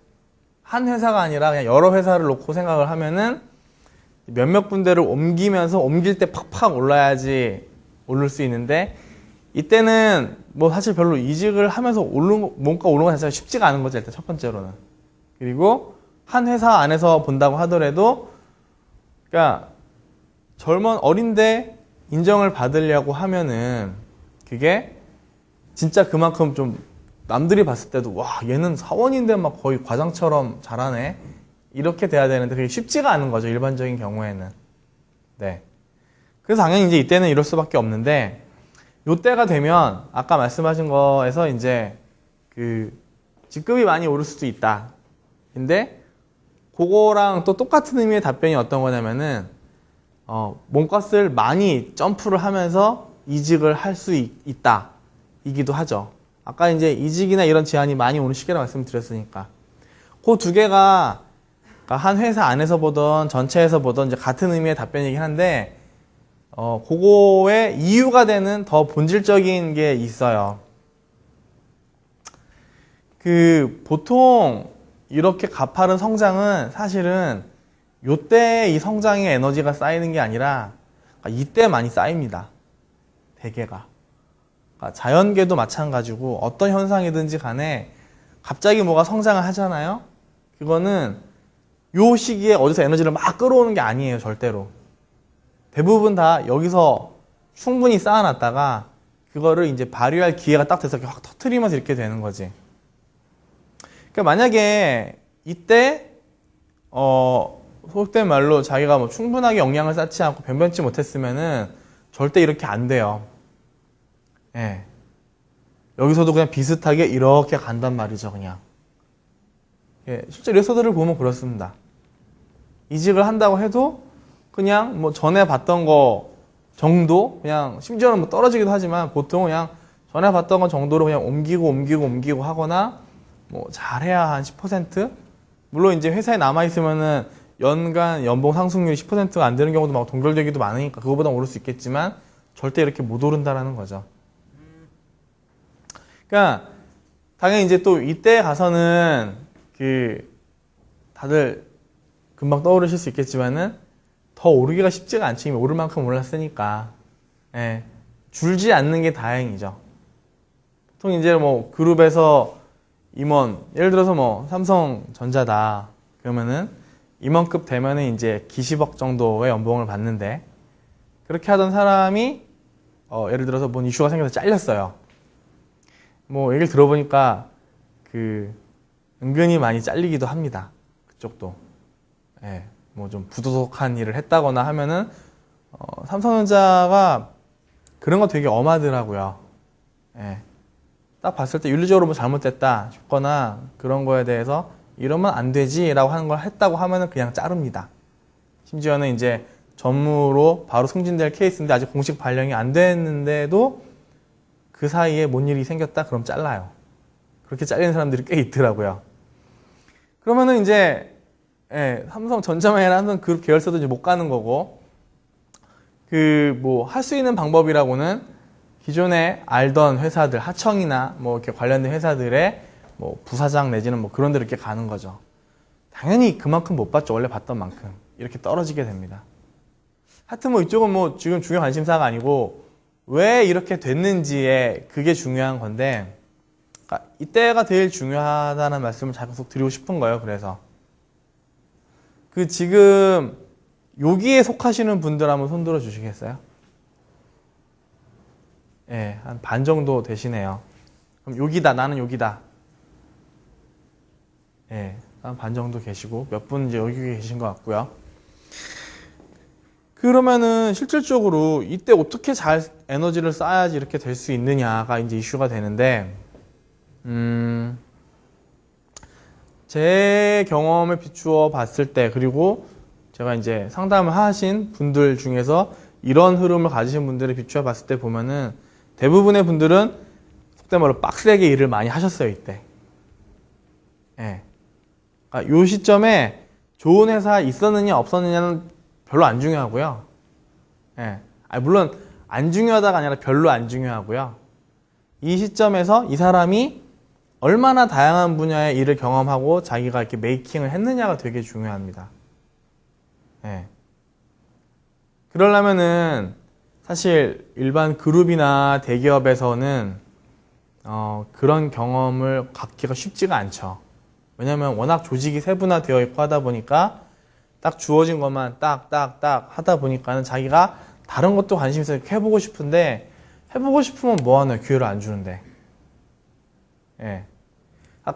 Speaker 1: 한 회사가 아니라 그냥 여러 회사를 놓고 생각을 하면은 몇몇 군데를 옮기면서 옮길 때 팍팍 올라야지 오를 수 있는데, 이때는 뭐 사실 별로 이직을 하면서 뭔가 오르는 거 자체가 쉽지가 않은 거죠. 일단 첫 번째로는. 그리고 한 회사 안에서 본다고 하더라도, 그러니까 어린데 인정을 받으려고 하면은 그게 진짜 그만큼 좀 남들이 봤을 때도 와, 얘는 사원인데 막 거의 과장처럼 잘하네, 이렇게 돼야 되는데 그게 쉽지가 않은 거죠, 일반적인 경우에는. 네. 그래서 당연히 이제 이때는 이럴 수밖에 없는데, 요때가 되면 아까 말씀하신 거에서 이제 직급이 많이 오를 수도 있다. 근데 그거랑 또 똑같은 의미의 답변이 어떤 거냐면은 몸값을 많이 점프를 하면서 이직을 할 수 있다 이기도 하죠. 아까 이제 이직이나 이런 제한이 많이 오는 시기라고 말씀드렸으니까 그 두 개가 한 회사 안에서 보던 전체에서 보던 이제 같은 의미의 답변이긴 한데 그거의 이유가 되는 더 본질적인 게 있어요. 보통 이렇게 가파른 성장은 사실은 요때 이 성장의 에너지가 쌓이는 게 아니라 이때 많이 쌓입니다. 대개가. 자연계도 마찬가지고 어떤 현상이든지 간에 갑자기 뭐가 성장을 하잖아요. 그거는 요 시기에 어디서 에너지를 막 끌어오는 게 아니에요. 절대로. 대부분 다 여기서 충분히 쌓아놨다가 그거를 이제 발휘할 기회가 딱 돼서 확 터트리면서 이렇게 되는 거지. 그러니까 만약에 이때 속된 말로 자기가 뭐 충분하게 영양을 쌓지 않고 변변치 못했으면은 절대 이렇게 안 돼요. 예. 여기서도 그냥 비슷하게 이렇게 간단 말이죠, 그냥. 예, 실제 레서들을 보면 그렇습니다. 이직을 한다고 해도 그냥 뭐 전에 봤던 거 정도, 그냥 심지어는 뭐 떨어지기도 하지만 보통 그냥 전에 봤던 거 정도로 그냥 옮기고 하거나 뭐 잘해야 한 10%? 물론 이제 회사에 남아있으면은 연간 연봉 상승률이 10%가 안 되는 경우도 막 동결되기도 많으니까 그거보다 오를 수 있겠지만 절대 이렇게 못 오른다라는 거죠. 그러니까 당연히 이제 또 이때 가서는 다들 금방 떠오르실 수 있겠지만은 더 오르기가 쉽지가 않죠. 이미 오를 만큼 올랐으니까. 예. 줄지 않는 게 다행이죠. 보통 이제 뭐 그룹에서 임원, 예를 들어서 뭐 삼성전자다. 그러면은 임원급 되면은 이제 기십억 정도의 연봉을 받는데 그렇게 하던 사람이 예를 들어서 뭔 이슈가 생겨서 잘렸어요. 뭐 얘기를 들어보니까 은근히 많이 잘리기도 합니다. 그쪽도. 예. 뭐 좀 부도덕한 일을 했다거나 하면은 삼성전자가 그런 거 되게 엄하더라고요. 예. 딱 봤을 때 윤리적으로 뭐 잘못됐다 싶거나 그런 거에 대해서 이러면 안 되지 라고 하는 걸 했다고 하면은 그냥 자릅니다. 심지어는 이제 전무로 바로 승진될 케이스인데 아직 공식 발령이 안 됐는데도 그 사이에 뭔 일이 생겼다 그럼 잘라요. 그렇게 잘리는 사람들이 꽤 있더라고요. 그러면은 이제 삼성전자만 아니라 삼성 그룹 계열사도 이제 못 가는 거고 뭐 할 수 있는 방법이라고는 기존에 알던 회사들 하청이나 뭐 이렇게 관련된 회사들의 뭐 부사장 내지는 뭐 그런 데로 이렇게 가는 거죠. 당연히 그만큼 못 받죠. 원래 받던 만큼 이렇게 떨어지게 됩니다. 하여튼 뭐 이쪽은 뭐 지금 중요 관심사가 아니고 왜 이렇게 됐는지에 그게 중요한 건데 그러니까 이때가 제일 중요하다는 말씀을 계속 드리고 싶은 거예요. 그래서 지금 여기에 속하시는 분들 한번 손 들어 주시겠어요? 예, 한 반 정도 되시네요. 그럼 여기다, 나는 여기다. 예, 한 반 정도 계시고, 몇 분 이제 여기 계신 것 같고요. 그러면은 실질적으로 이때 어떻게 잘 에너지를 쌓아야지 이렇게 될 수 있느냐가 이제 이슈가 되는데, 제 경험에 비추어 봤을 때, 그리고 제가 이제 상담을 하신 분들 중에서 이런 흐름을 가지신 분들을 비추어 봤을 때 보면은 대부분의 분들은 속된 말로 빡세게 일을 많이 하셨어요, 이때. 예. 그러니까 요 시점에 좋은 회사 있었느냐 없었느냐는 별로 안 중요하고요. 예. 물론 안 중요하다가 아니라 별로 안 중요하고요. 이 시점에서 이 사람이 얼마나 다양한 분야의 일을 경험하고 자기가 이렇게 메이킹을 했느냐가 되게 중요합니다. 예. 그러려면은 사실 일반 그룹이나 대기업에서는 그런 경험을 갖기가 쉽지가 않죠. 왜냐면 워낙 조직이 세분화되어 있고 하다 보니까 딱 주어진 것만 딱 하다 보니까는 자기가 다른 것도 관심 있어서 해보고 싶은데 해보고 싶으면 뭐하나 기회를 안 주는데. 예.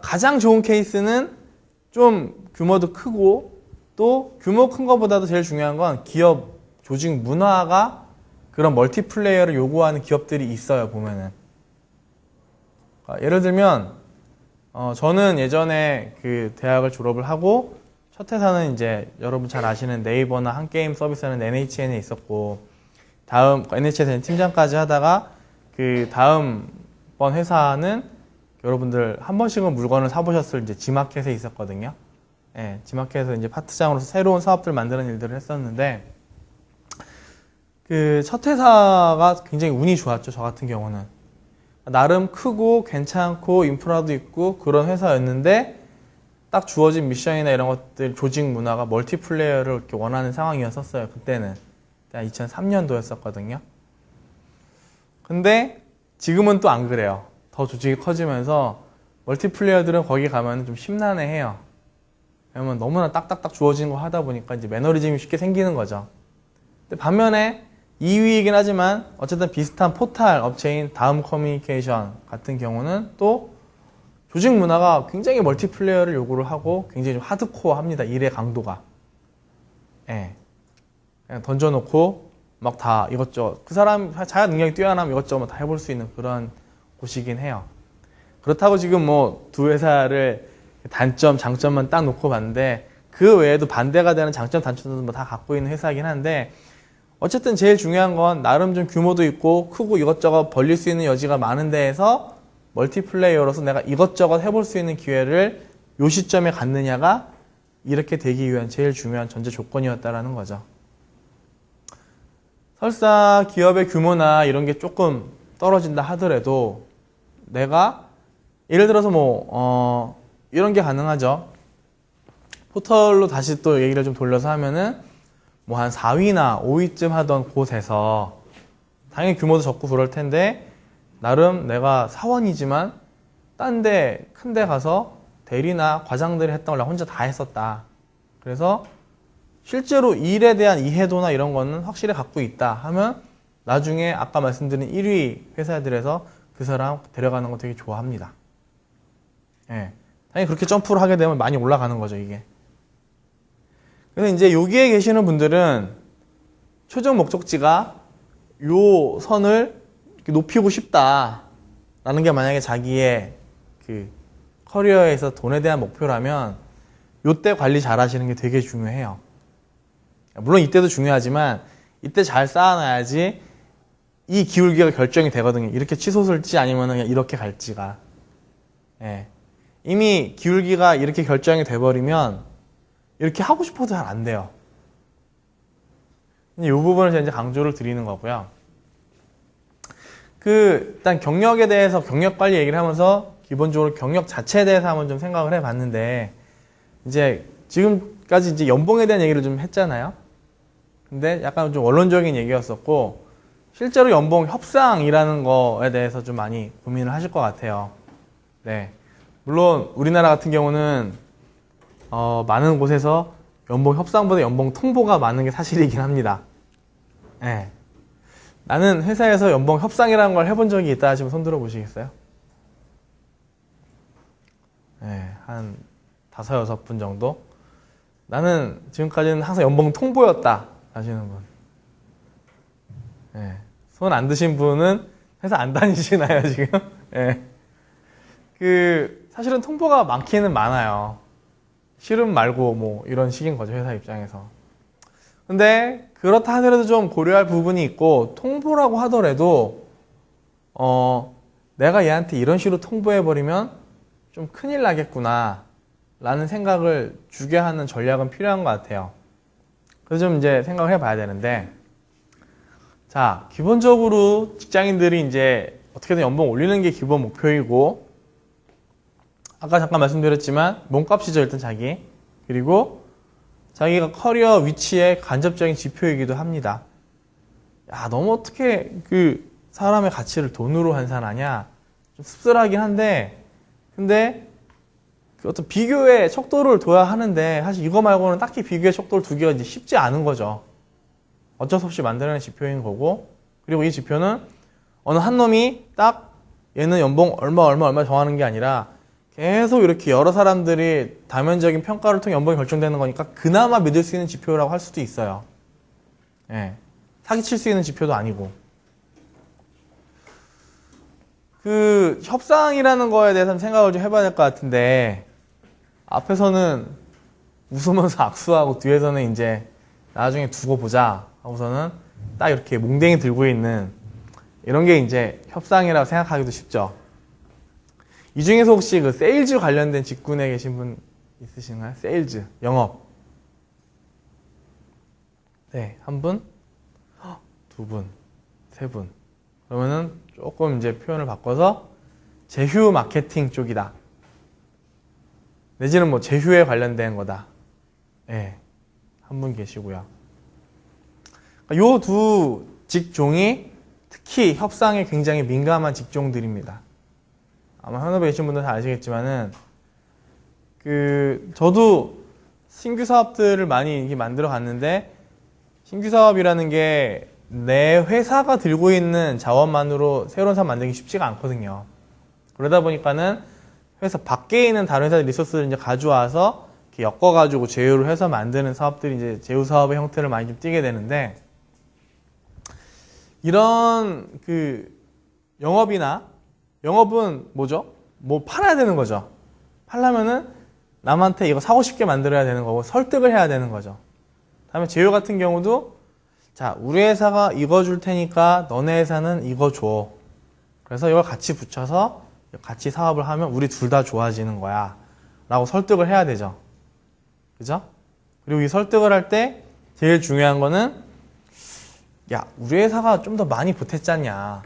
Speaker 1: 가장 좋은 케이스는 좀 규모도 크고 또 규모 큰 것보다도 제일 중요한 건 기업 조직 문화가 그런 멀티플레이어를 요구하는 기업들이 있어요, 보면은. 예를 들면 저는 예전에 그 대학을 졸업을 하고 첫 회사는 이제 여러분 잘 아시는 네이버나 한게임 서비스는 NHN에 있었고, 다음 NHN에서 팀장까지 하다가 그 다음번 회사는 여러분들 한 번씩은 물건을 사보셨을 이제 지마켓에 있었거든요. 예, 지마켓에서 이제 파트장으로서 새로운 사업들 만드는 일들을 했었는데, 그 첫 회사가 굉장히 운이 좋았죠. 저 같은 경우는 나름 크고 괜찮고 인프라도 있고 그런 회사였는데, 딱 주어진 미션이나 이런 것들, 조직 문화가 멀티플레이어를 이렇게 원하는 상황이었었어요. 그때는 2003년도였었거든요. 근데 지금은 또 안 그래요. 더 조직이 커지면서 멀티플레이어들은 거기 가면 좀 심란해해요. 왜냐면 너무나 딱딱딱 주어진 거 하다 보니까 이제 매너리즘이 쉽게 생기는 거죠. 근데 반면에 2위이긴 하지만 어쨌든 비슷한 포탈 업체인 다음 커뮤니케이션 같은 경우는 또 조직 문화가 굉장히 멀티플레이어를 요구를 하고 굉장히 좀 하드코어 합니다. 일의 강도가. 예. 그냥 던져놓고 막 다 이것저것, 그 사람 자기가 능력이 뛰어나면 이것저것 다 해볼 수 있는 그런 곳이긴 해요. 그렇다고 지금 뭐 두 회사를 단점, 장점만 딱 놓고 봤는데 그 외에도 반대가 되는 장점, 단점도 뭐 다 갖고 있는 회사이긴 한데, 어쨌든 제일 중요한 건 나름 좀 규모도 있고 크고 이것저것 벌릴 수 있는 여지가 많은 데에서 멀티플레이어로서 내가 이것저것 해볼 수 있는 기회를 요 시점에 갖느냐가 이렇게 되기 위한 제일 중요한 전제 조건이었다라는 거죠. 설사 기업의 규모나 이런 게 조금 떨어진다 하더라도 내가 예를 들어서 뭐 이런 게 가능하죠. 포털로 다시 또 얘기를 좀 돌려서 하면은 뭐 한 4위나 5위쯤 하던 곳에서 당연히 규모도 적고 그럴 텐데 나름 내가 사원이지만 딴 데 큰 데 가서 대리나 과장들이 했던 걸 나 혼자 다 했었다. 그래서 실제로 일에 대한 이해도나 이런 거는 확실히 갖고 있다 하면 나중에 아까 말씀드린 1위 회사들에서 그 사람 데려가는 거 되게 좋아합니다. 예. 당연히 그렇게 점프를 하게 되면 많이 올라가는 거죠, 이게. 그래서 이제 여기에 계시는 분들은 최종 목적지가 요 선을 높이고 싶다라는 게 만약에 자기의 그 커리어에서 돈에 대한 목표라면 요때 관리 잘 하시는 게 되게 중요해요. 물론 이때도 중요하지만 이때 잘 쌓아놔야지 이 기울기가 결정이 되거든요. 이렇게 치솟을지 아니면 그냥 이렇게 갈지가. 예. 이미 기울기가 이렇게 결정이 돼버리면 이렇게 하고 싶어도 잘 안 돼요. 이 부분을 제가 이제 강조를 드리는 거고요. 일단 경력에 대해서 경력 관리 얘기를 하면서 기본적으로 경력 자체에 대해서 한번 좀 생각을 해봤는데, 이제 지금까지 이제 연봉에 대한 얘기를 좀 했잖아요. 근데 약간 좀 원론적인 얘기였었고, 실제로 연봉 협상이라는 거에 대해서 좀 많이 고민을 하실 것 같아요. 네. 물론 우리나라 같은 경우는 많은 곳에서 연봉 협상보다 연봉 통보가 많은 게 사실이긴 합니다. 네. 나는 회사에서 연봉 협상이라는 걸 해본 적이 있다 하시면 손 들어 보시겠어요? 네, 한 5, 6분 정도? 나는 지금까지는 항상 연봉 통보였다 하시는 분. 네. 손 안 드신 분은 회사 안 다니시나요, 지금? 네. 사실은 통보가 많기는 많아요. 실은 말고 뭐 이런 식인 거죠, 회사 입장에서. 근데 그렇다 하더라도 좀 고려할 부분이 있고, 통보라고 하더라도 내가 얘한테 이런 식으로 통보해버리면 좀 큰일 나겠구나 라는 생각을 주게 하는 전략은 필요한 것 같아요. 그래서 좀 이제 생각을 해봐야 되는데, 자, 기본적으로 직장인들이 이제 어떻게든 연봉 올리는 게 기본 목표이고, 아까 잠깐 말씀드렸지만 몸값이죠, 일단 자기. 그리고 자기가 커리어 위치의 간접적인 지표이기도 합니다. 야, 너무 어떻게 그 사람의 가치를 돈으로 환산하냐? 좀 씁쓸하긴 한데, 근데 그 어떤 비교의 척도를 둬야 하는데, 사실 이거 말고는 딱히 비교의 척도를 두기가 이제 쉽지 않은 거죠. 어쩔 수 없이 만들어낸 지표인 거고, 그리고 이 지표는 어느 한 놈이 딱 얘는 연봉 얼마 정하는 게 아니라 계속 이렇게 여러 사람들이 다면적인 평가를 통해 연봉이 결정되는 거니까 그나마 믿을 수 있는 지표라고 할 수도 있어요. 예. 사기칠 수 있는 지표도 아니고. 그 협상이라는 거에 대해서 는 생각을 좀 해봐야 될 것 같은데 앞에서는 웃으면서 악수하고 뒤에서는 이제 나중에 두고 보자 하고서는 딱 이렇게 몽댕이 들고 있는 이런 게 이제 협상이라고 생각하기도 쉽죠. 이 중에서 혹시 그 세일즈 관련된 직군에 계신 분 있으신가요? 세일즈, 영업. 네, 한 분, 두 분, 세 분. 그러면은 조금 이제 표현을 바꿔서 제휴 마케팅 쪽이다. 내지는 뭐 제휴에 관련된 거다. 네, 한 분 계시고요. 요 두 직종이 특히 협상에 굉장히 민감한 직종들입니다. 아마 현업에 계신 분들은 다 아시겠지만은 저도 신규 사업들을 많이 이렇게 만들어 갔는데 신규 사업이라는 게 내 회사가 들고 있는 자원만으로 새로운 사업 만들기 쉽지가 않거든요. 그러다 보니까는 회사 밖에 있는 다른 회사 리소스를 이제 가져와서 이렇게 엮어가지고 제휴를 해서 만드는 사업들이 이제 제휴 사업의 형태를 많이 좀 띠게 되는데 이런 영업은 뭐죠? 뭐 팔아야 되는 거죠. 팔려면은 남한테 이거 사고 싶게 만들어야 되는 거고 설득을 해야 되는 거죠. 다음에 제휴 같은 경우도 자, 우리 회사가 이거 줄 테니까 너네 회사는 이거 줘. 그래서 이걸 같이 붙여서 같이 사업을 하면 우리 둘 다 좋아지는 거야. 라고 설득을 해야 되죠. 그죠? 그리고 이 설득을 할 때 제일 중요한 거는 야, 우리 회사가 좀 더 많이 보탰잖냐.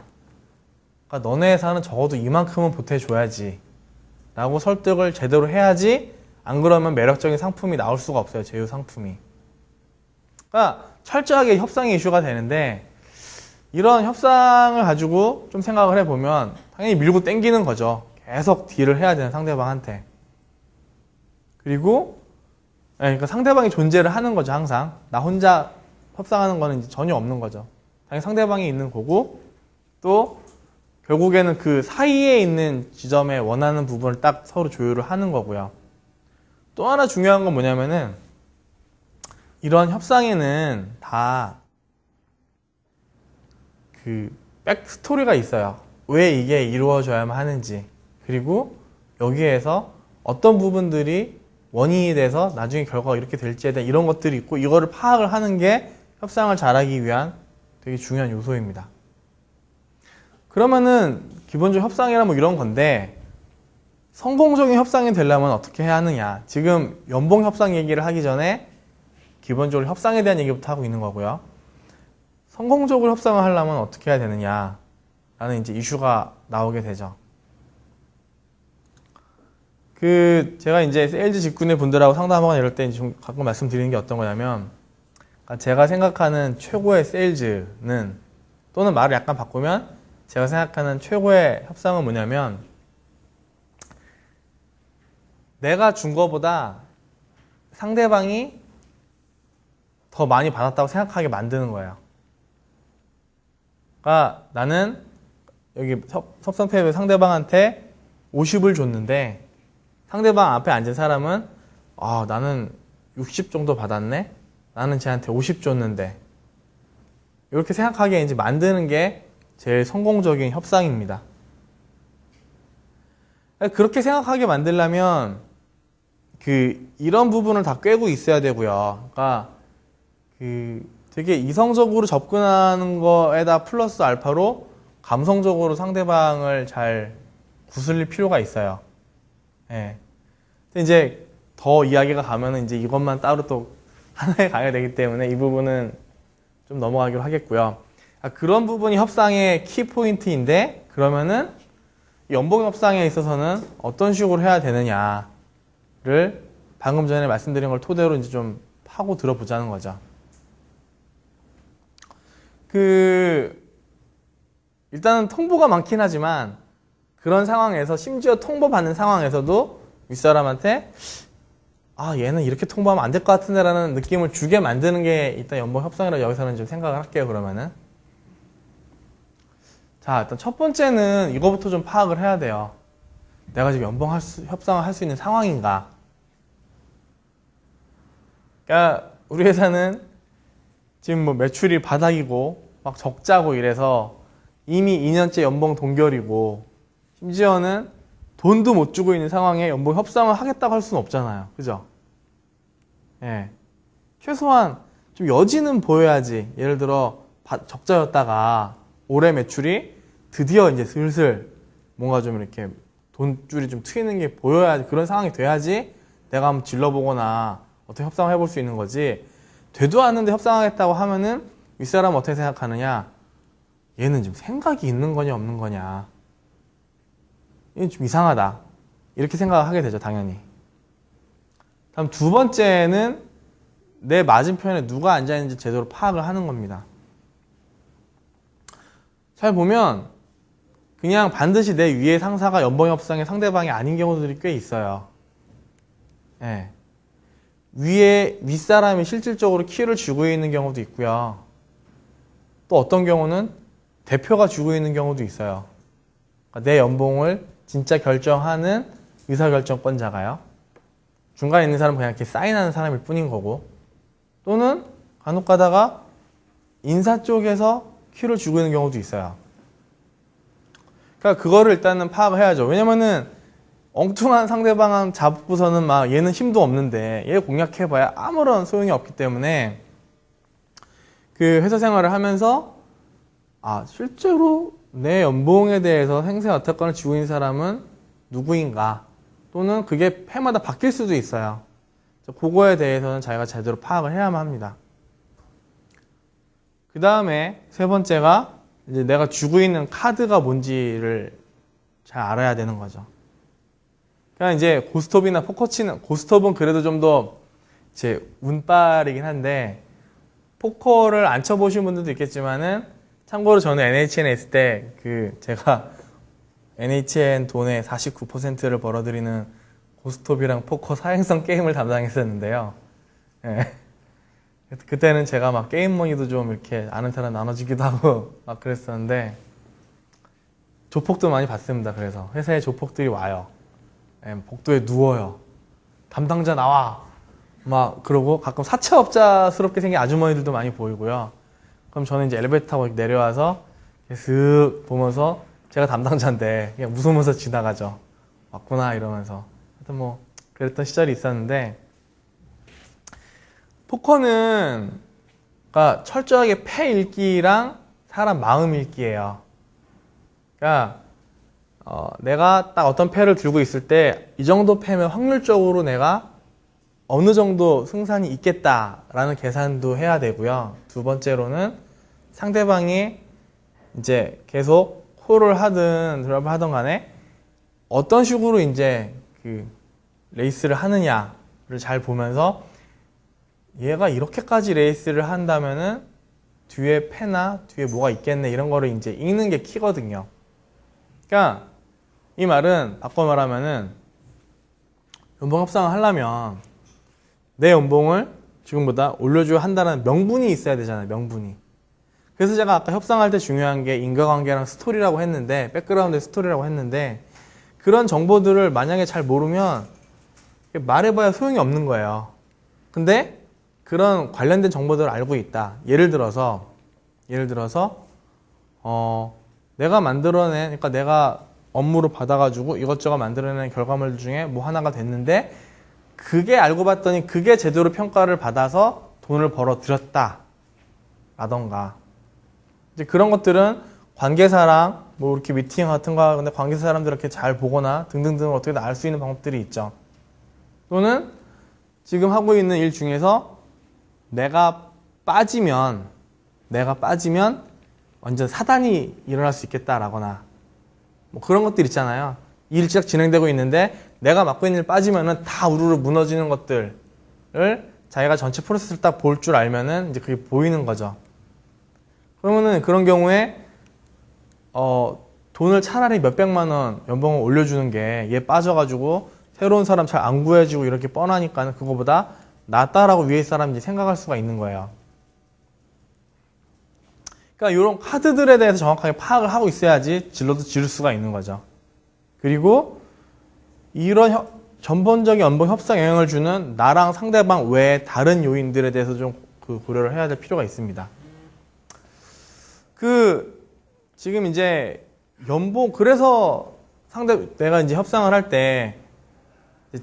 Speaker 1: 그러니까 너네 회사는 적어도 이만큼은 보태줘야지. 라고 설득을 제대로 해야지 안 그러면 매력적인 상품이 나올 수가 없어요. 제휴 상품이. 그러니까 철저하게 협상이 이슈가 되는데 이런 협상을 가지고 좀 생각을 해보면 당연히 밀고 땡기는 거죠. 계속 딜을 해야 되는 상대방한테. 그리고 그러니까 상대방이 존재를 하는 거죠. 항상. 나 혼자 협상하는 거는 이제 전혀 없는 거죠. 당연히 상대방이 있는 거고 또 결국에는 그 사이에 있는 지점에 원하는 부분을 딱 서로 조율을 하는 거고요. 또 하나 중요한 건 뭐냐면은 이런 협상에는 다 백스토리가 있어요. 왜 이게 이루어져야만 하는지. 그리고 여기에서 어떤 부분들이 원인이 돼서 나중에 결과가 이렇게 될지에 대한 이런 것들이 있고 이거를 파악을 하는 게 협상을 잘하기 위한 되게 중요한 요소입니다. 그러면은 기본적으로 협상이란 뭐 이런 건데 성공적인 협상이 되려면 어떻게 해야 하느냐. 지금 연봉 협상 얘기를 하기 전에 기본적으로 협상에 대한 얘기부터 하고 있는 거고요. 성공적으로 협상을 하려면 어떻게 해야 되느냐 라는 이제 이슈가 나오게 되죠. 제가 이제 세일즈 직군의 분들하고 상담하거나 이럴 때 좀 가끔 말씀드리는 게 어떤 거냐면 제가 생각하는 최고의 세일즈는 또는 말을 약간 바꾸면 제가 생각하는 최고의 협상은 뭐냐면 내가 준 거보다 상대방이 더 많이 받았다고 생각하게 만드는 거예요. 그러니까 나는 여기 협상 테이블 상대방한테 50을 줬는데 상대방 앞에 앉은 사람은 나는 60 정도 받았네? 나는 쟤한테 50 줬는데 이렇게 생각하게 이제 만드는 게 제일 성공적인 협상입니다. 그렇게 생각하게 만들려면 이런 부분을 다 꿰고 있어야 되고요. 그러니까 되게 이성적으로 접근하는 거에다 플러스 알파로 감성적으로 상대방을 잘 구슬릴 필요가 있어요. 예. 근데 이제 더 이야기가 가면은 이제 이것만 따로 또 하나에 가야 되기 때문에 이 부분은 좀 넘어가기로 하겠고요. 그런 부분이 협상의 키포인트인데 그러면은 연봉 협상에 있어서는 어떤 식으로 해야 되느냐를 방금 전에 말씀드린 걸 토대로 이제 좀 파고 들어보자는 거죠. 일단은 통보가 많긴 하지만 그런 상황에서 심지어 통보받는 상황에서도 윗사람한테 얘는 이렇게 통보하면 안 될 것 같은데 라는 느낌을 주게 만드는 게 일단 연봉 협상이라고 여기서는 좀 생각을 할게요. 그러면은 자, 일단 첫 번째는 이거부터 좀 파악을 해야 돼요. 내가 지금 연봉 협상을 할 수 있는 상황인가. 그러니까 우리 회사는 지금 뭐 매출이 바닥이고 막 적자고 이래서 이미 2년째 연봉 동결이고 심지어는 돈도 못 주고 있는 상황에 연봉 협상을 하겠다고 할 수는 없잖아요. 그죠? 예. 최소한 좀 여지는 보여야지. 예를 들어 적자였다가 올해 매출이 드디어 이제 슬슬 뭔가 좀 이렇게 돈줄이 좀 트이는 게 보여야지, 그런 상황이 돼야지 내가 한번 질러보거나 어떻게 협상을 해볼 수 있는 거지. 되도 않는데 협상하겠다고 하면은 윗사람은 어떻게 생각하느냐, 얘는 지금 생각이 있는 거냐 없는 거냐, 이건 좀 이상하다, 이렇게 생각하게 되죠, 당연히. 다음 두 번째는 내 맞은편에 누가 앉아있는지 제대로 파악을 하는 겁니다. 잘 보면 그냥 반드시 내 위의 상사가 연봉 협상의 상대방이 아닌 경우들이 꽤 있어요. 예. 위에 윗사람이 실질적으로 키를 쥐고 있는 경우도 있고요. 또 어떤 경우는 대표가 쥐고 있는 경우도 있어요. 그러니까 내 연봉을 진짜 결정하는 의사결정권자가요. 중간에 있는 사람은 그냥 이렇게 사인하는 사람일 뿐인 거고, 또는 간혹 가다가 인사 쪽에서 키를 쥐고 있는 경우도 있어요. 그러니까 그거를 일단은 파악을 해야죠. 왜냐면은 엉뚱한 상대방 잡고서는 막 얘는 힘도 없는데 얘 공략해봐야 아무런 소용이 없기 때문에, 그 회사 생활을 하면서 실제로 내 연봉에 대해서 생사여탈권을 쥐고 있는 사람은 누구인가, 또는 그게 해마다 바뀔 수도 있어요. 그거에 대해서는 자기가 제대로 파악을 해야만 합니다. 그 다음에 세 번째가 이제 내가 쥐고 있는 카드가 뭔지를 잘 알아야 되는 거죠. 그러니까 이제 고스톱이나 포커 치는, 고스톱은 그래도 좀 더 제 운빨이긴 한데, 포커를 안 쳐보신 분들도 있겠지만은, 참고로 저는 NHN에 있을 때 제가 NHN 돈의 49%를 벌어들이는 고스톱이랑 포커 사행성 게임을 담당했었는데요. 예. 그때는 제가 막 게임 머니도 좀 이렇게 아는 사람 나눠주기도 하고 막 그랬었는데, 조폭도 많이 봤습니다. 그래서 회사에 조폭들이 와요. 예, 복도에 누워요. 담당자 나와. 막 그러고 가끔 사채업자스럽게 생긴 아주머니들도 많이 보이고요. 그럼 저는 이제 엘리베이터 타고 내려와서 슥 보면서 제가 담당자인데 그냥 웃으면서 지나가죠. 왔구나 이러면서. 하여튼 뭐 그랬던 시절이 있었는데, 포커는 그러니까 철저하게 패 읽기랑 사람 마음 읽기예요. 그러니까 내가 딱 어떤 패를 들고 있을 때 이 정도 패면 확률적으로 내가 어느 정도 승산이 있겠다라는 계산도 해야 되고요. 두 번째로는 상대방이 이제 계속 콜을 하든 드랍을 하든 간에 어떤 식으로 이제 그 레이스를 하느냐를 잘 보면서, 얘가 이렇게까지 레이스를 한다면은 뒤에 패나 뒤에 뭐가 있겠네, 이런 거를 이제 읽는 게 키거든요. 그러니까 이 말은 바꿔 말하면은, 연봉 협상을 하려면 내 연봉을 지금보다 올려줘야 한다는 명분이 있어야 되잖아요. 명분이. 그래서 제가 아까 협상할 때 중요한 게 인과관계랑 스토리라고 했는데, 백그라운드 스토리라고 했는데, 그런 정보들을 만약에 잘 모르면 말해봐야 소용이 없는 거예요. 근데 그런 관련된 정보들을 알고 있다. 예를 들어서 내가 만들어낸, 그러니까 내가 업무로 받아가지고 이것저것 만들어낸 결과물 중에 뭐 하나가 됐는데, 그게 알고 봤더니 그게 제대로 평가를 받아서 돈을 벌어 들였다 라던가, 이제 그런 것들은 관계사랑 뭐 이렇게 미팅 같은 거 하는데 관계사 사람들 이렇게 잘 보거나 등등등 어떻게 알 수 있는 방법들이 있죠. 또는 지금 하고 있는 일 중에서 내가 빠지면 완전 사단이 일어날 수 있겠다라거나, 뭐 그런 것들 있잖아요. 일이 시작 진행되고 있는데 내가 맡고 있는 일 빠지면은 다 우르르 무너지는 것들을 자기가 전체 프로세스를 딱 볼 줄 알면은 이제 그게 보이는 거죠. 그러면은 그런 경우에 돈을 차라리 몇백만 원 연봉을 올려주는 게, 얘 빠져가지고 새로운 사람 잘 안 구해지고 이렇게 뻔하니까는 그거보다 낫다라고 위에 사람이 생각할 수가 있는 거예요. 그러니까 이런 카드들에 대해서 정확하게 파악을 하고 있어야지 질러도 지를 수가 있는 거죠. 그리고 이런 전반적인 연봉 협상 영향을 주는 나랑 상대방 외에 다른 요인들에 대해서 좀 고려를 해야 될 필요가 있습니다. 지금 이제 연봉, 그래서 내가 이제 협상을 할 때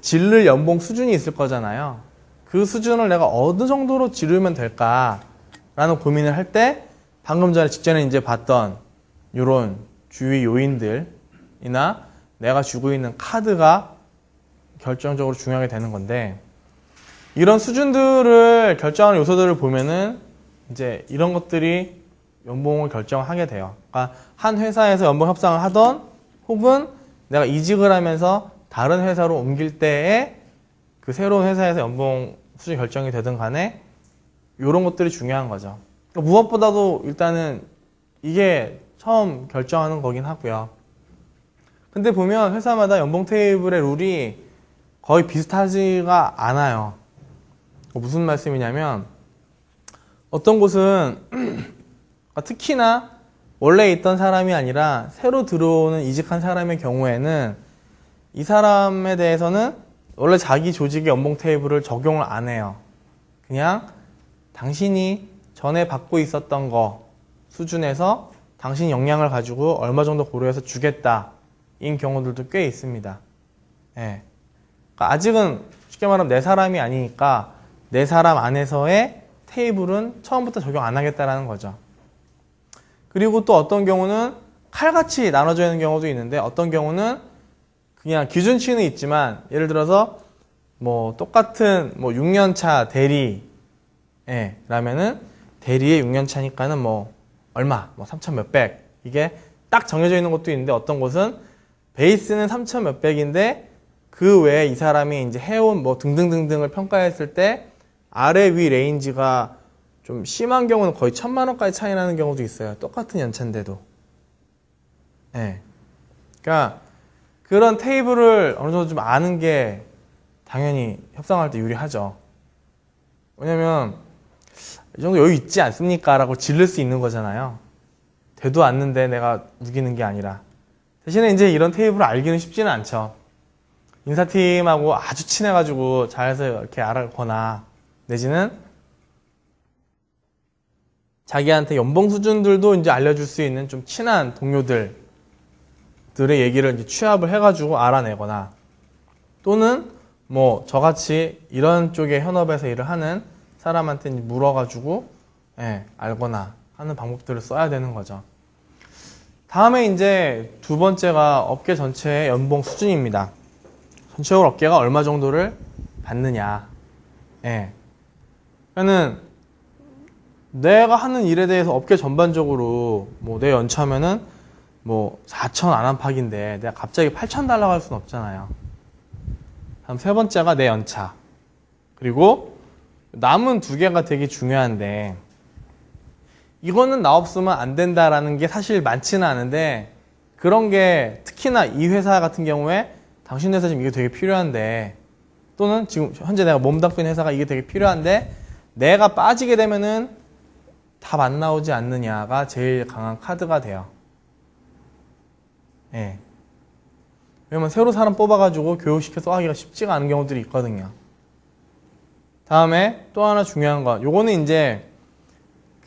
Speaker 1: 지를 연봉 수준이 있을 거잖아요. 그 수준을 내가 어느 정도로 지르면 될까라는 고민을 할 때 방금 전에 직전에 이제 봤던 이런 주위 요인들이나 내가 주고 있는 카드가 결정적으로 중요하게 되는 건데, 이런 수준들을 결정하는 요소들을 보면은 이제 이런 것들이 연봉을 결정하게 돼요. 그러니까 한 회사에서 연봉 협상을 하던, 혹은 내가 이직을 하면서 다른 회사로 옮길 때에 그 새로운 회사에서 연봉 수준 결정이 되든 간에 이런 것들이 중요한 거죠. 그러니까 무엇보다도 일단은 이게 처음 결정하는 거긴 하고요. 근데 보면 회사마다 연봉 테이블의 룰이 거의 비슷하지가 않아요. 무슨 말씀이냐면, 어떤 곳은 특히나 원래 있던 사람이 아니라 새로 들어오는 이직한 사람의 경우에는 이 사람에 대해서는 원래 자기 조직의 연봉 테이블을 적용을 안 해요. 그냥 당신이 전에 받고 있었던 거 수준에서 당신 역량을 가지고 얼마 정도 고려해서 주겠다 인 경우들도 꽤 있습니다. 예. 그러니까 아직은 쉽게 말하면 내 사람이 아니니까 내 사람 안에서의 테이블은 처음부터 적용 안 하겠다라는 거죠. 그리고 또 어떤 경우는 칼같이 나눠져 있는 경우도 있는데, 어떤 경우는 그냥 기준치는 있지만, 예를 들어서 뭐 똑같은 뭐 6년차 대리 라면은 대리의 6년차니까는 뭐 얼마, 뭐 3천 몇백, 이게 딱 정해져 있는 것도 있는데, 어떤 곳은 베이스는 3천 몇백인데 그 외에 이 사람이 이제 해온 뭐 등등등등을 평가했을 때 아래 위 레인지가 좀 심한 경우는 거의 1,000만 원까지 차이 나는 경우도 있어요. 똑같은 연차인데도. 예. 그러니까 그런 테이블을 어느 정도 좀 아는 게 당연히 협상할 때 유리하죠. 왜냐면 이 정도 여유 있지 않습니까? 라고 질릴 수 있는 거잖아요. 되도 않는데 내가 우기는 게 아니라. 대신에 이제 이런 테이블을 알기는 쉽지는 않죠. 인사팀하고 아주 친해가지고 잘해서 이렇게 알아거나, 내지는 자기한테 연봉 수준들도 이제 알려줄 수 있는 좀 친한 동료들의 얘기를 이제 취합을 해가지고 알아내거나, 또는 뭐 저같이 이런 쪽의 현업에서 일을 하는 사람한테 물어가지고 알거나 하는 방법들을 써야 되는 거죠. 다음에 이제 두 번째가 업계 전체의 연봉 수준입니다. 전체적으로 업계가 얼마 정도를 받느냐. 그러니까는 내가 하는 일에 대해서 업계 전반적으로 뭐 내 연차면은 뭐 4천 안팎인데 내가 갑자기 8천 달라고 할 수는 없잖아요. 다음 세 번째가 내 연차. 그리고 남은 두 개가 되게 중요한데, 이거는 나 없으면 안 된다라는 게 사실 많지는 않은데, 그런 게 특히나 이 회사 같은 경우에 당신 회사 지금 이게 되게 필요한데, 또는 지금 현재 내가 몸담고 있는 회사가 이게 되게 필요한데 내가 빠지게 되면은 답 안 나오지 않느냐가 제일 강한 카드가 돼요. 왜냐면 새로 사람 뽑아가지고 교육시켜서 하기가 쉽지가 않은 경우들이 있거든요. 다음에 또 하나 중요한 건, 요거는 이제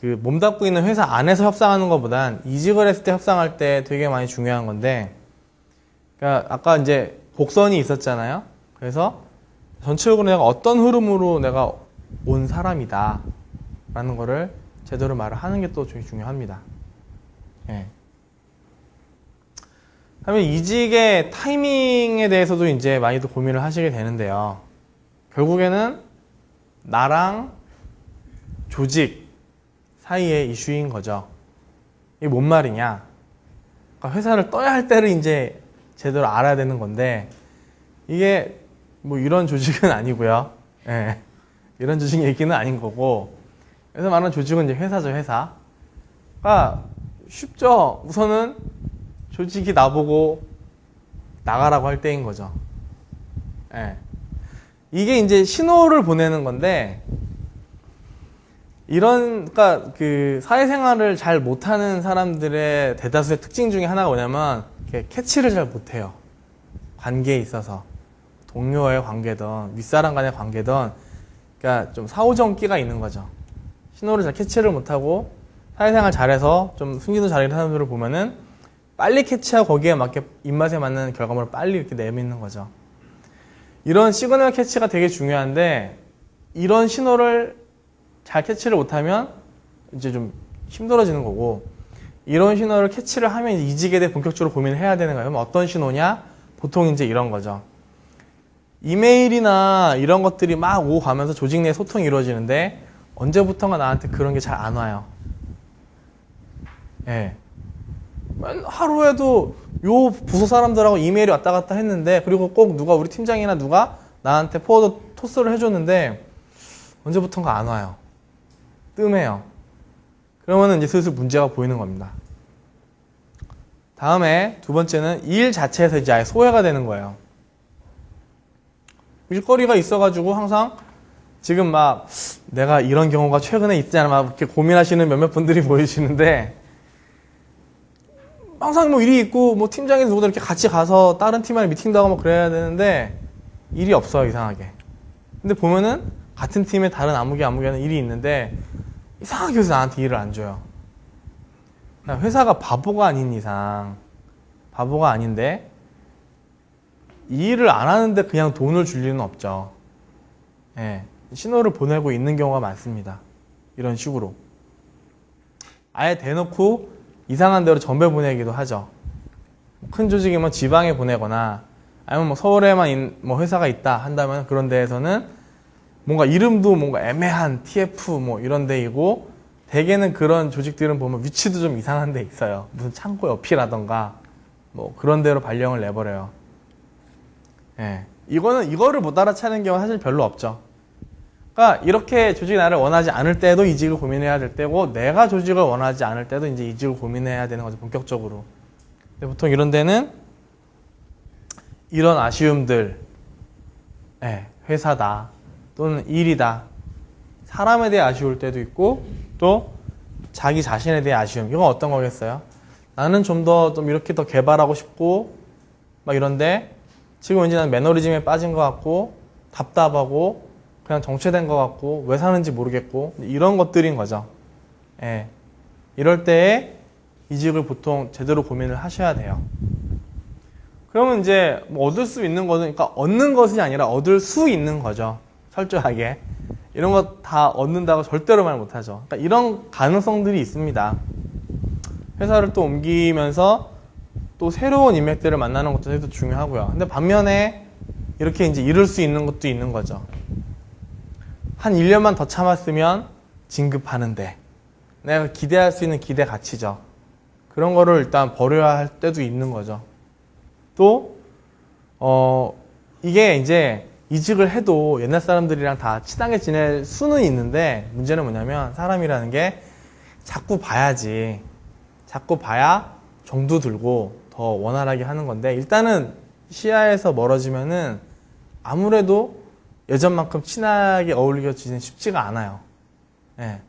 Speaker 1: 그 몸담고 있는 회사 안에서 협상하는 것보단 이직을 했을 때 협상할 때 되게 많이 중요한 건데, 그러니까 아까 이제 곡선이 있었잖아요. 그래서 전체적으로 내가 어떤 흐름으로 내가 온 사람이다 라는 거를 제대로 말을 하는 게 또 되게 중요합니다. 다음에 이직의 타이밍에 대해서도 이제 많이들 고민을 하시게 되는데요. 결국에는 나랑 조직 사이의 이슈인 거죠. 이게 뭔 말이냐? 그러니까 회사를 떠야 할 때를 이제 제대로 알아야 되는 건데, 이게 뭐 이런 조직은 아니고요. 이런 조직 얘기는 아닌 거고, 그래서 말하는 조직은 이제 회사죠, 회사. 그러니까 쉽죠. 우선은 조직이 나보고 나가라고 할 때인 거죠. 이게 이제 신호를 보내는 건데, 그러니까 그 사회생활을 잘 못하는 사람들의 대다수의 특징 중에 하나가 뭐냐면, 캐치를 잘 못해요. 관계에 있어서. 동료와의 관계든, 윗사람 간의 관계든, 그러니까 좀 사오정기가 있는 거죠. 신호를 잘 캐치를 못하고, 사회생활 잘해서 좀 승진도 잘하는 사람들을 보면은, 빨리 캐치하고 거기에 맞게 입맛에 맞는 결과물을 빨리 이렇게 내미는 거죠. 이런 시그널 캐치가 되게 중요한데 이런 신호를 잘 캐치를 못하면 이제 좀 힘들어지는 거고, 이런 신호를 캐치를 하면 이직에 대해 본격적으로 고민을 해야 되는 거예요. 그럼 어떤 신호냐? 보통 이제 이런 거죠. 이메일이나 이런 것들이 막 오고 가면서 조직 내 소통이 이루어지는데 언제부턴가 나한테 그런 게 잘 안 와요. 예. 하루에도 요 부서 사람들하고 이메일이 왔다 갔다 했는데, 그리고 꼭 누가 우리 팀장이나 누가 나한테 포워드 토스를 해줬는데 언제부턴가 안 와요. 뜸해요. 그러면 이제 슬슬 문제가 보이는 겁니다. 다음에 두 번째는 일 자체에서 이제 아예 소외가 되는 거예요. 일거리가 있어가지고 항상 지금 막 내가 이런 경우가 최근에 있지 않아 막 이렇게 고민하시는 몇몇 분들이 보이시는데, 항상 뭐 일이 있고 뭐 팀장이 누구도 이렇게 같이 가서 다른 팀이랑 미팅도 하고 뭐 그래야 되는데 일이 없어요, 이상하게. 근데 보면은 같은 팀에 다른 아무개는 일이 있는데 이상하게 해서 나한테 일을 안 줘요. 회사가 바보가 아닌 이상, 바보가 아닌데 이 일을 안 하는데 그냥 돈을 줄 리는 없죠. 예, 신호를 보내고 있는 경우가 많습니다. 이런 식으로 아예 대놓고 이상한 데로 전배 보내기도 하죠. 큰 조직이면 지방에 보내거나 아니면 뭐 서울에만 뭐 회사가 있다 한다면 그런 데에서는 뭔가 이름도 뭔가 애매한 TF 뭐 이런 데이고, 대개는 그런 조직들은 보면 위치도 좀 이상한 데 있어요. 무슨 창고 옆이라던가 뭐 그런 데로 발령을 내버려요. 예. 이거를 못 알아차리는 경우는 사실 별로 없죠. 그러니까 이렇게 조직이 나를 원하지 않을 때도 이직을 고민해야 될 때고, 내가 조직을 원하지 않을 때도 이제 이직을 고민해야 되는 거죠, 본격적으로. 근데 보통 이런 데는 이런 아쉬움들, 회사다 또는 일이다, 사람에 대해 아쉬울 때도 있고 또 자기 자신에 대해 아쉬움. 이건 어떤 거겠어요? 나는 좀 이렇게 더 개발하고 싶고 막 이런데 지금 왠지 난 매너리즘에 빠진 것 같고 답답하고 그냥 정체된 것 같고 왜 사는지 모르겠고 이런 것들인 거죠. 예. 이럴 때에 이직을 보통 제대로 고민을 하셔야 돼요. 그러면 이제 뭐 얻을 수 있는 거는, 그러니까 얻는 것이 아니라 얻을 수 있는 거죠. 철저하게. 이런 거 다 얻는다고 절대로 말 못하죠. 그러니까 이런 가능성들이 있습니다. 회사를 또 옮기면서 또 새로운 인맥들을 만나는 것도 되게 중요하고요. 근데 반면에 이렇게 이제 이룰 수 있는 것도 있는 거죠. 한 1년만 더 참았으면 진급하는데 내가 기대할 수 있는 기대 가치죠. 그런 거를 일단 버려야 할 때도 있는 거죠. 또 이게 이제 이직을 해도 옛날 사람들이랑 다 친하게 지낼 수는 있는데, 문제는 뭐냐면 사람이라는 게 자꾸 봐야지, 자꾸 봐야 정도 들고 더 원활하게 하는 건데, 일단은 시야에서 멀어지면은 아무래도 예전만큼 친하게 어울리기는 쉽지가 않아요. 예.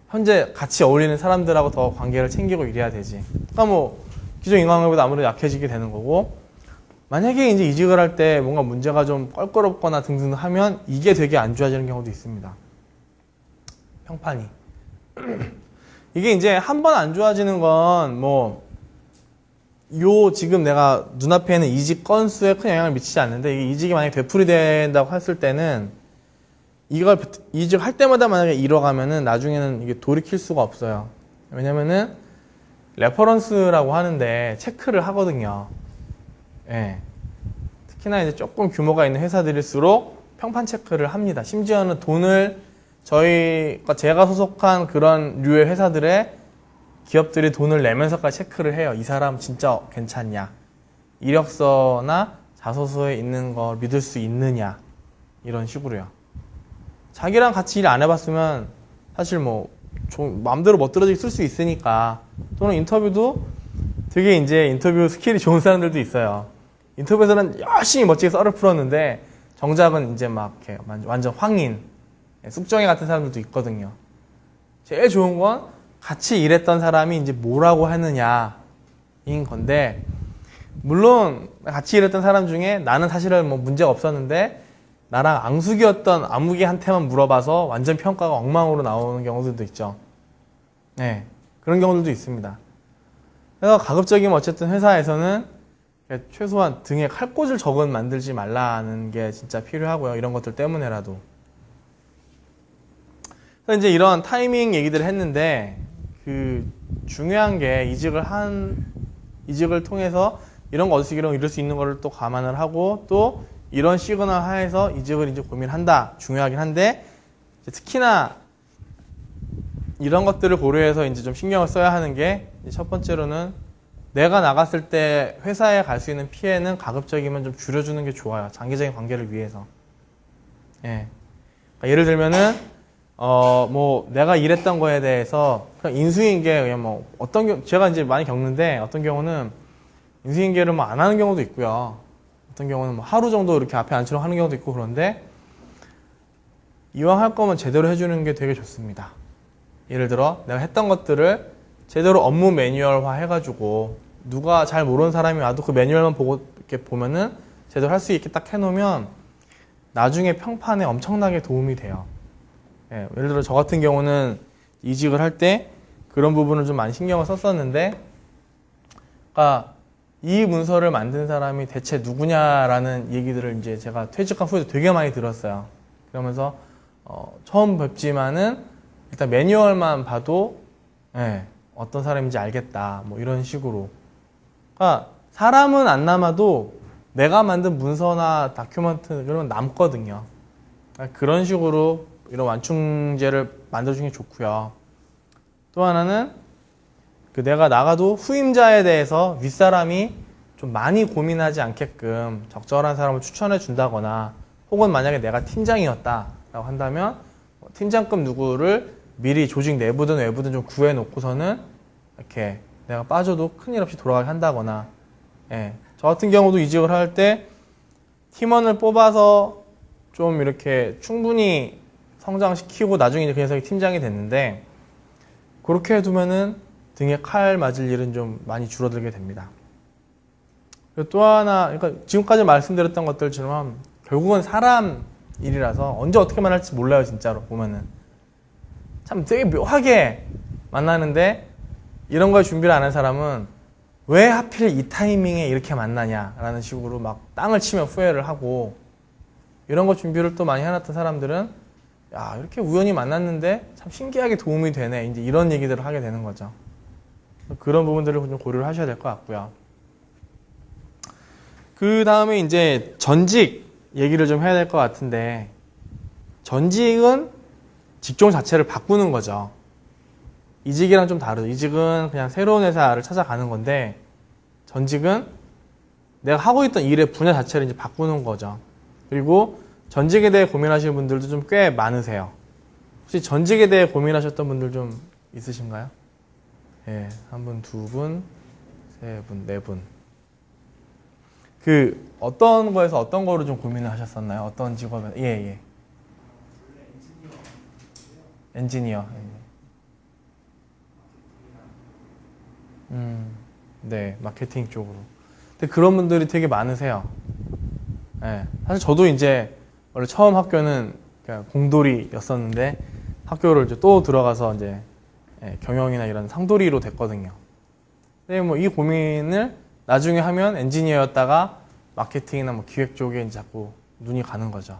Speaker 1: 현재 같이 어울리는 사람들하고 더 관계를 챙기고 이래야 되지. 그러니까 뭐 기존 인간관계보다 아무래도 약해지게 되는 거고, 만약에 이제 이직을 할 때 뭔가 문제가 좀 껄끄럽거나 등등 하면 이게 되게 안 좋아지는 경우도 있습니다. 평판이. 이게 이제 한 번 안 좋아지는 건 뭐 지금 내가 눈앞에 있는 이직 건수에 큰 영향을 미치지 않는데, 이게 이직이 만약에 되풀이된다고 했을 때는 이걸 이직할 때마다 만약에 잃어가면은 나중에는 이게 돌이킬 수가 없어요. 왜냐면은 레퍼런스라고 하는데 체크를 하거든요. 예. 특히나 이제 조금 규모가 있는 회사들일수록 평판 체크를 합니다. 심지어는 돈을 제가 소속한 그런 류의 회사들의 기업들이 돈을 내면서까지 체크를 해요. 이 사람 진짜 괜찮냐? 이력서나 자소서에 있는 걸 믿을 수 있느냐? 이런 식으로요. 자기랑 같이 일 안 해봤으면 사실 뭐 마음대로 멋들어지게 쓸 수 있으니까. 또는 인터뷰도 되게 이제 인터뷰 스킬이 좋은 사람들도 있어요. 인터뷰에서는 열심히 멋지게 썰을 풀었는데 정작은 이제 막 이렇게 완전 황인, 쑥정이 같은 사람들도 있거든요. 제일 좋은 건 같이 일했던 사람이 이제 뭐라고 하느냐인 건데, 물론 같이 일했던 사람 중에 나는 사실은 뭐 문제가 없었는데 나랑 앙숙이었던 아무개한테만 물어봐서 완전 평가가 엉망으로 나오는 경우들도 있죠. 네, 그런 경우들도 있습니다. 그래서 가급적이면 어쨌든 회사에서는 최소한 등에 칼꽂을 적은 만들지 말라는 게 진짜 필요하고요. 이런 것들 때문에라도. 그래서 이제 이런 타이밍 얘기들을 했는데, 그 중요한 게 이직을 통해서 이런 거 얻을 이럴 수 있는 거를 또 감안을 하고, 또 이런 시그널 하에서 이직을 이제 고민한다. 중요하긴 한데, 특히나 이런 것들을 고려해서 이제 좀 신경을 써야 하는 게, 첫 번째로는 내가 나갔을 때 회사에 갈 수 있는 피해는 가급적이면 좀 줄여주는 게 좋아요. 장기적인 관계를 위해서. 예. 그러니까 예를 들면은, 뭐, 내가 일했던 거에 대해서, 그냥 인수인계, 그냥 뭐, 제가 이제 많이 겪는데, 어떤 경우는 인수인계를 뭐 안 하는 경우도 있고요. 어떤 경우는 뭐 하루 정도 이렇게 앞에 앉히려고 하는 경우도 있고 그런데, 이왕 할 거면 제대로 해주는 게 되게 좋습니다. 예를 들어, 내가 했던 것들을 제대로 업무 매뉴얼화 해가지고, 누가 잘 모르는 사람이 와도 그 매뉴얼만 보고 이렇게 보면은 제대로 할 수 있게 딱 해놓으면 나중에 평판에 엄청나게 도움이 돼요. 예, 예를 들어 저 같은 경우는 이직을 할 때 그런 부분을 좀 많이 신경을 썼었는데, 그러니까 이 문서를 만든 사람이 대체 누구냐라는 얘기들을 이제 제가 퇴직한 후에도 되게 많이 들었어요. 그러면서 처음 뵙지만은 일단 매뉴얼만 봐도 예, 어떤 사람인지 알겠다. 뭐 이런 식으로. 그러니까 사람은 안 남아도 내가 만든 문서나 다큐멘트 이런 건 남거든요. 그러니까 그런 식으로 이런 완충제를 만들어주는 게 좋고요. 또 하나는 그 내가 나가도 후임자에 대해서 윗사람이 좀 많이 고민하지 않게끔 적절한 사람을 추천해 준다거나, 혹은 만약에 내가 팀장이었다라고 한다면 팀장급 누구를 미리 조직 내부든 외부든 좀 구해놓고서는 이렇게 내가 빠져도 큰일 없이 돌아가게 한다거나, 예. 저 같은 경우도 이직을 할 때 팀원을 뽑아서 좀 이렇게 충분히 성장시키고 나중에 이제 그 녀석이 팀장이 됐는데, 그렇게 해두면은 등에 칼 맞을 일은 좀 많이 줄어들게 됩니다. 그리고 또 하나, 그러니까 지금까지 말씀드렸던 것들처럼 결국은 사람 일이라서 언제 어떻게 만날지 몰라요, 진짜로 보면은. 참 되게 묘하게 만나는데, 이런 걸 준비를 안 한 사람은 왜 하필 이 타이밍에 이렇게 만나냐라는 식으로 막 땅을 치며 후회를 하고, 이런 거 준비를 또 많이 해놨던 사람들은 야, 이렇게 우연히 만났는데 참 신기하게 도움이 되네, 이제 이런 얘기들을 하게 되는 거죠. 그런 부분들을 좀 고려를 하셔야 될 것 같고요. 그 다음에 이제 전직 얘기를 좀 해야 될 것 같은데, 전직은 직종 자체를 바꾸는 거죠. 이직이랑 좀 다르죠. 이직은 그냥 새로운 회사를 찾아가는 건데, 전직은 내가 하고 있던 일의 분야 자체를 이제 바꾸는 거죠. 그리고 전직에 대해 고민하시는 분들도 좀 꽤 많으세요. 혹시 전직에 대해 고민하셨던 분들 좀 있으신가요? 예, 한 분, 두 분, 세 분, 네 분. 그 어떤 거에서 어떤 거로 좀 고민을 하셨었나요? 어떤 직업에? 예. 엔지니어. 네, 마케팅 쪽으로. 근데 그런 분들이 되게 많으세요. 예, 사실 저도 이제 원래 처음 학교는 그냥 공돌이였었는데, 학교를 이제 또 들어가서 이제 경영이나 이런 상돌이로 됐거든요. 근데 뭐 이 고민을 나중에 하면 엔지니어였다가 마케팅이나 뭐 기획 쪽에 이제 자꾸 눈이 가는 거죠.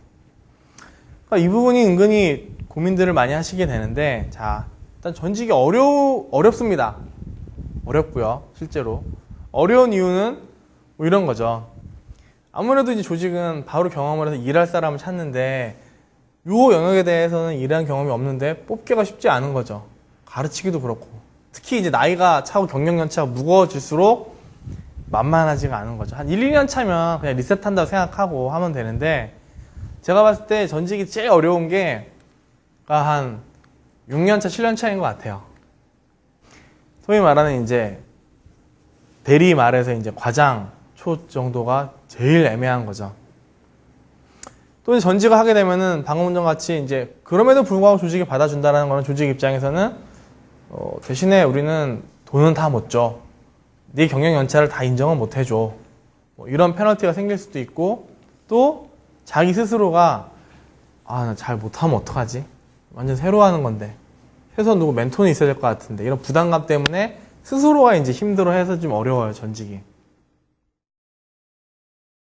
Speaker 1: 그러니까 이 부분이 은근히 고민들을 많이 하시게 되는데, 자, 일단 전직이 어렵습니다. 어렵고요, 실제로. 어려운 이유는 뭐 이런 거죠. 아무래도 이제 조직은 바로 경험을 해서 일할 사람을 찾는데, 요 영역에 대해서는 일한 경험이 없는데 뽑기가 쉽지 않은 거죠. 가르치기도 그렇고. 특히 이제 나이가 차고 경력 연차가 무거워질수록 만만하지가 않은 거죠. 한 1, 2년 차면 그냥 리셋한다고 생각하고 하면 되는데, 제가 봤을 때 전직이 제일 어려운 게 한 6년 차, 7년 차인 것 같아요. 소위 말하는 이제 대리 말에서 이제 과장 초 정도가 제일 애매한 거죠. 또 이제 전직을 하게 되면은 방금 전 같이 이제 그럼에도 불구하고 조직이 받아준다는 거는 조직 입장에서는 대신에 우리는 돈은 다 못 줘. 네 경영 연차를 다 인정은 못 해줘. 뭐 이런 페널티가 생길 수도 있고, 또 자기 스스로가 나 잘 못하면 어떡하지? 완전 새로 하는 건데. 최소한 누구 멘토는 있어야 될 것 같은데, 이런 부담감 때문에 스스로가 이제 힘들어해서 좀 어려워요, 전직이.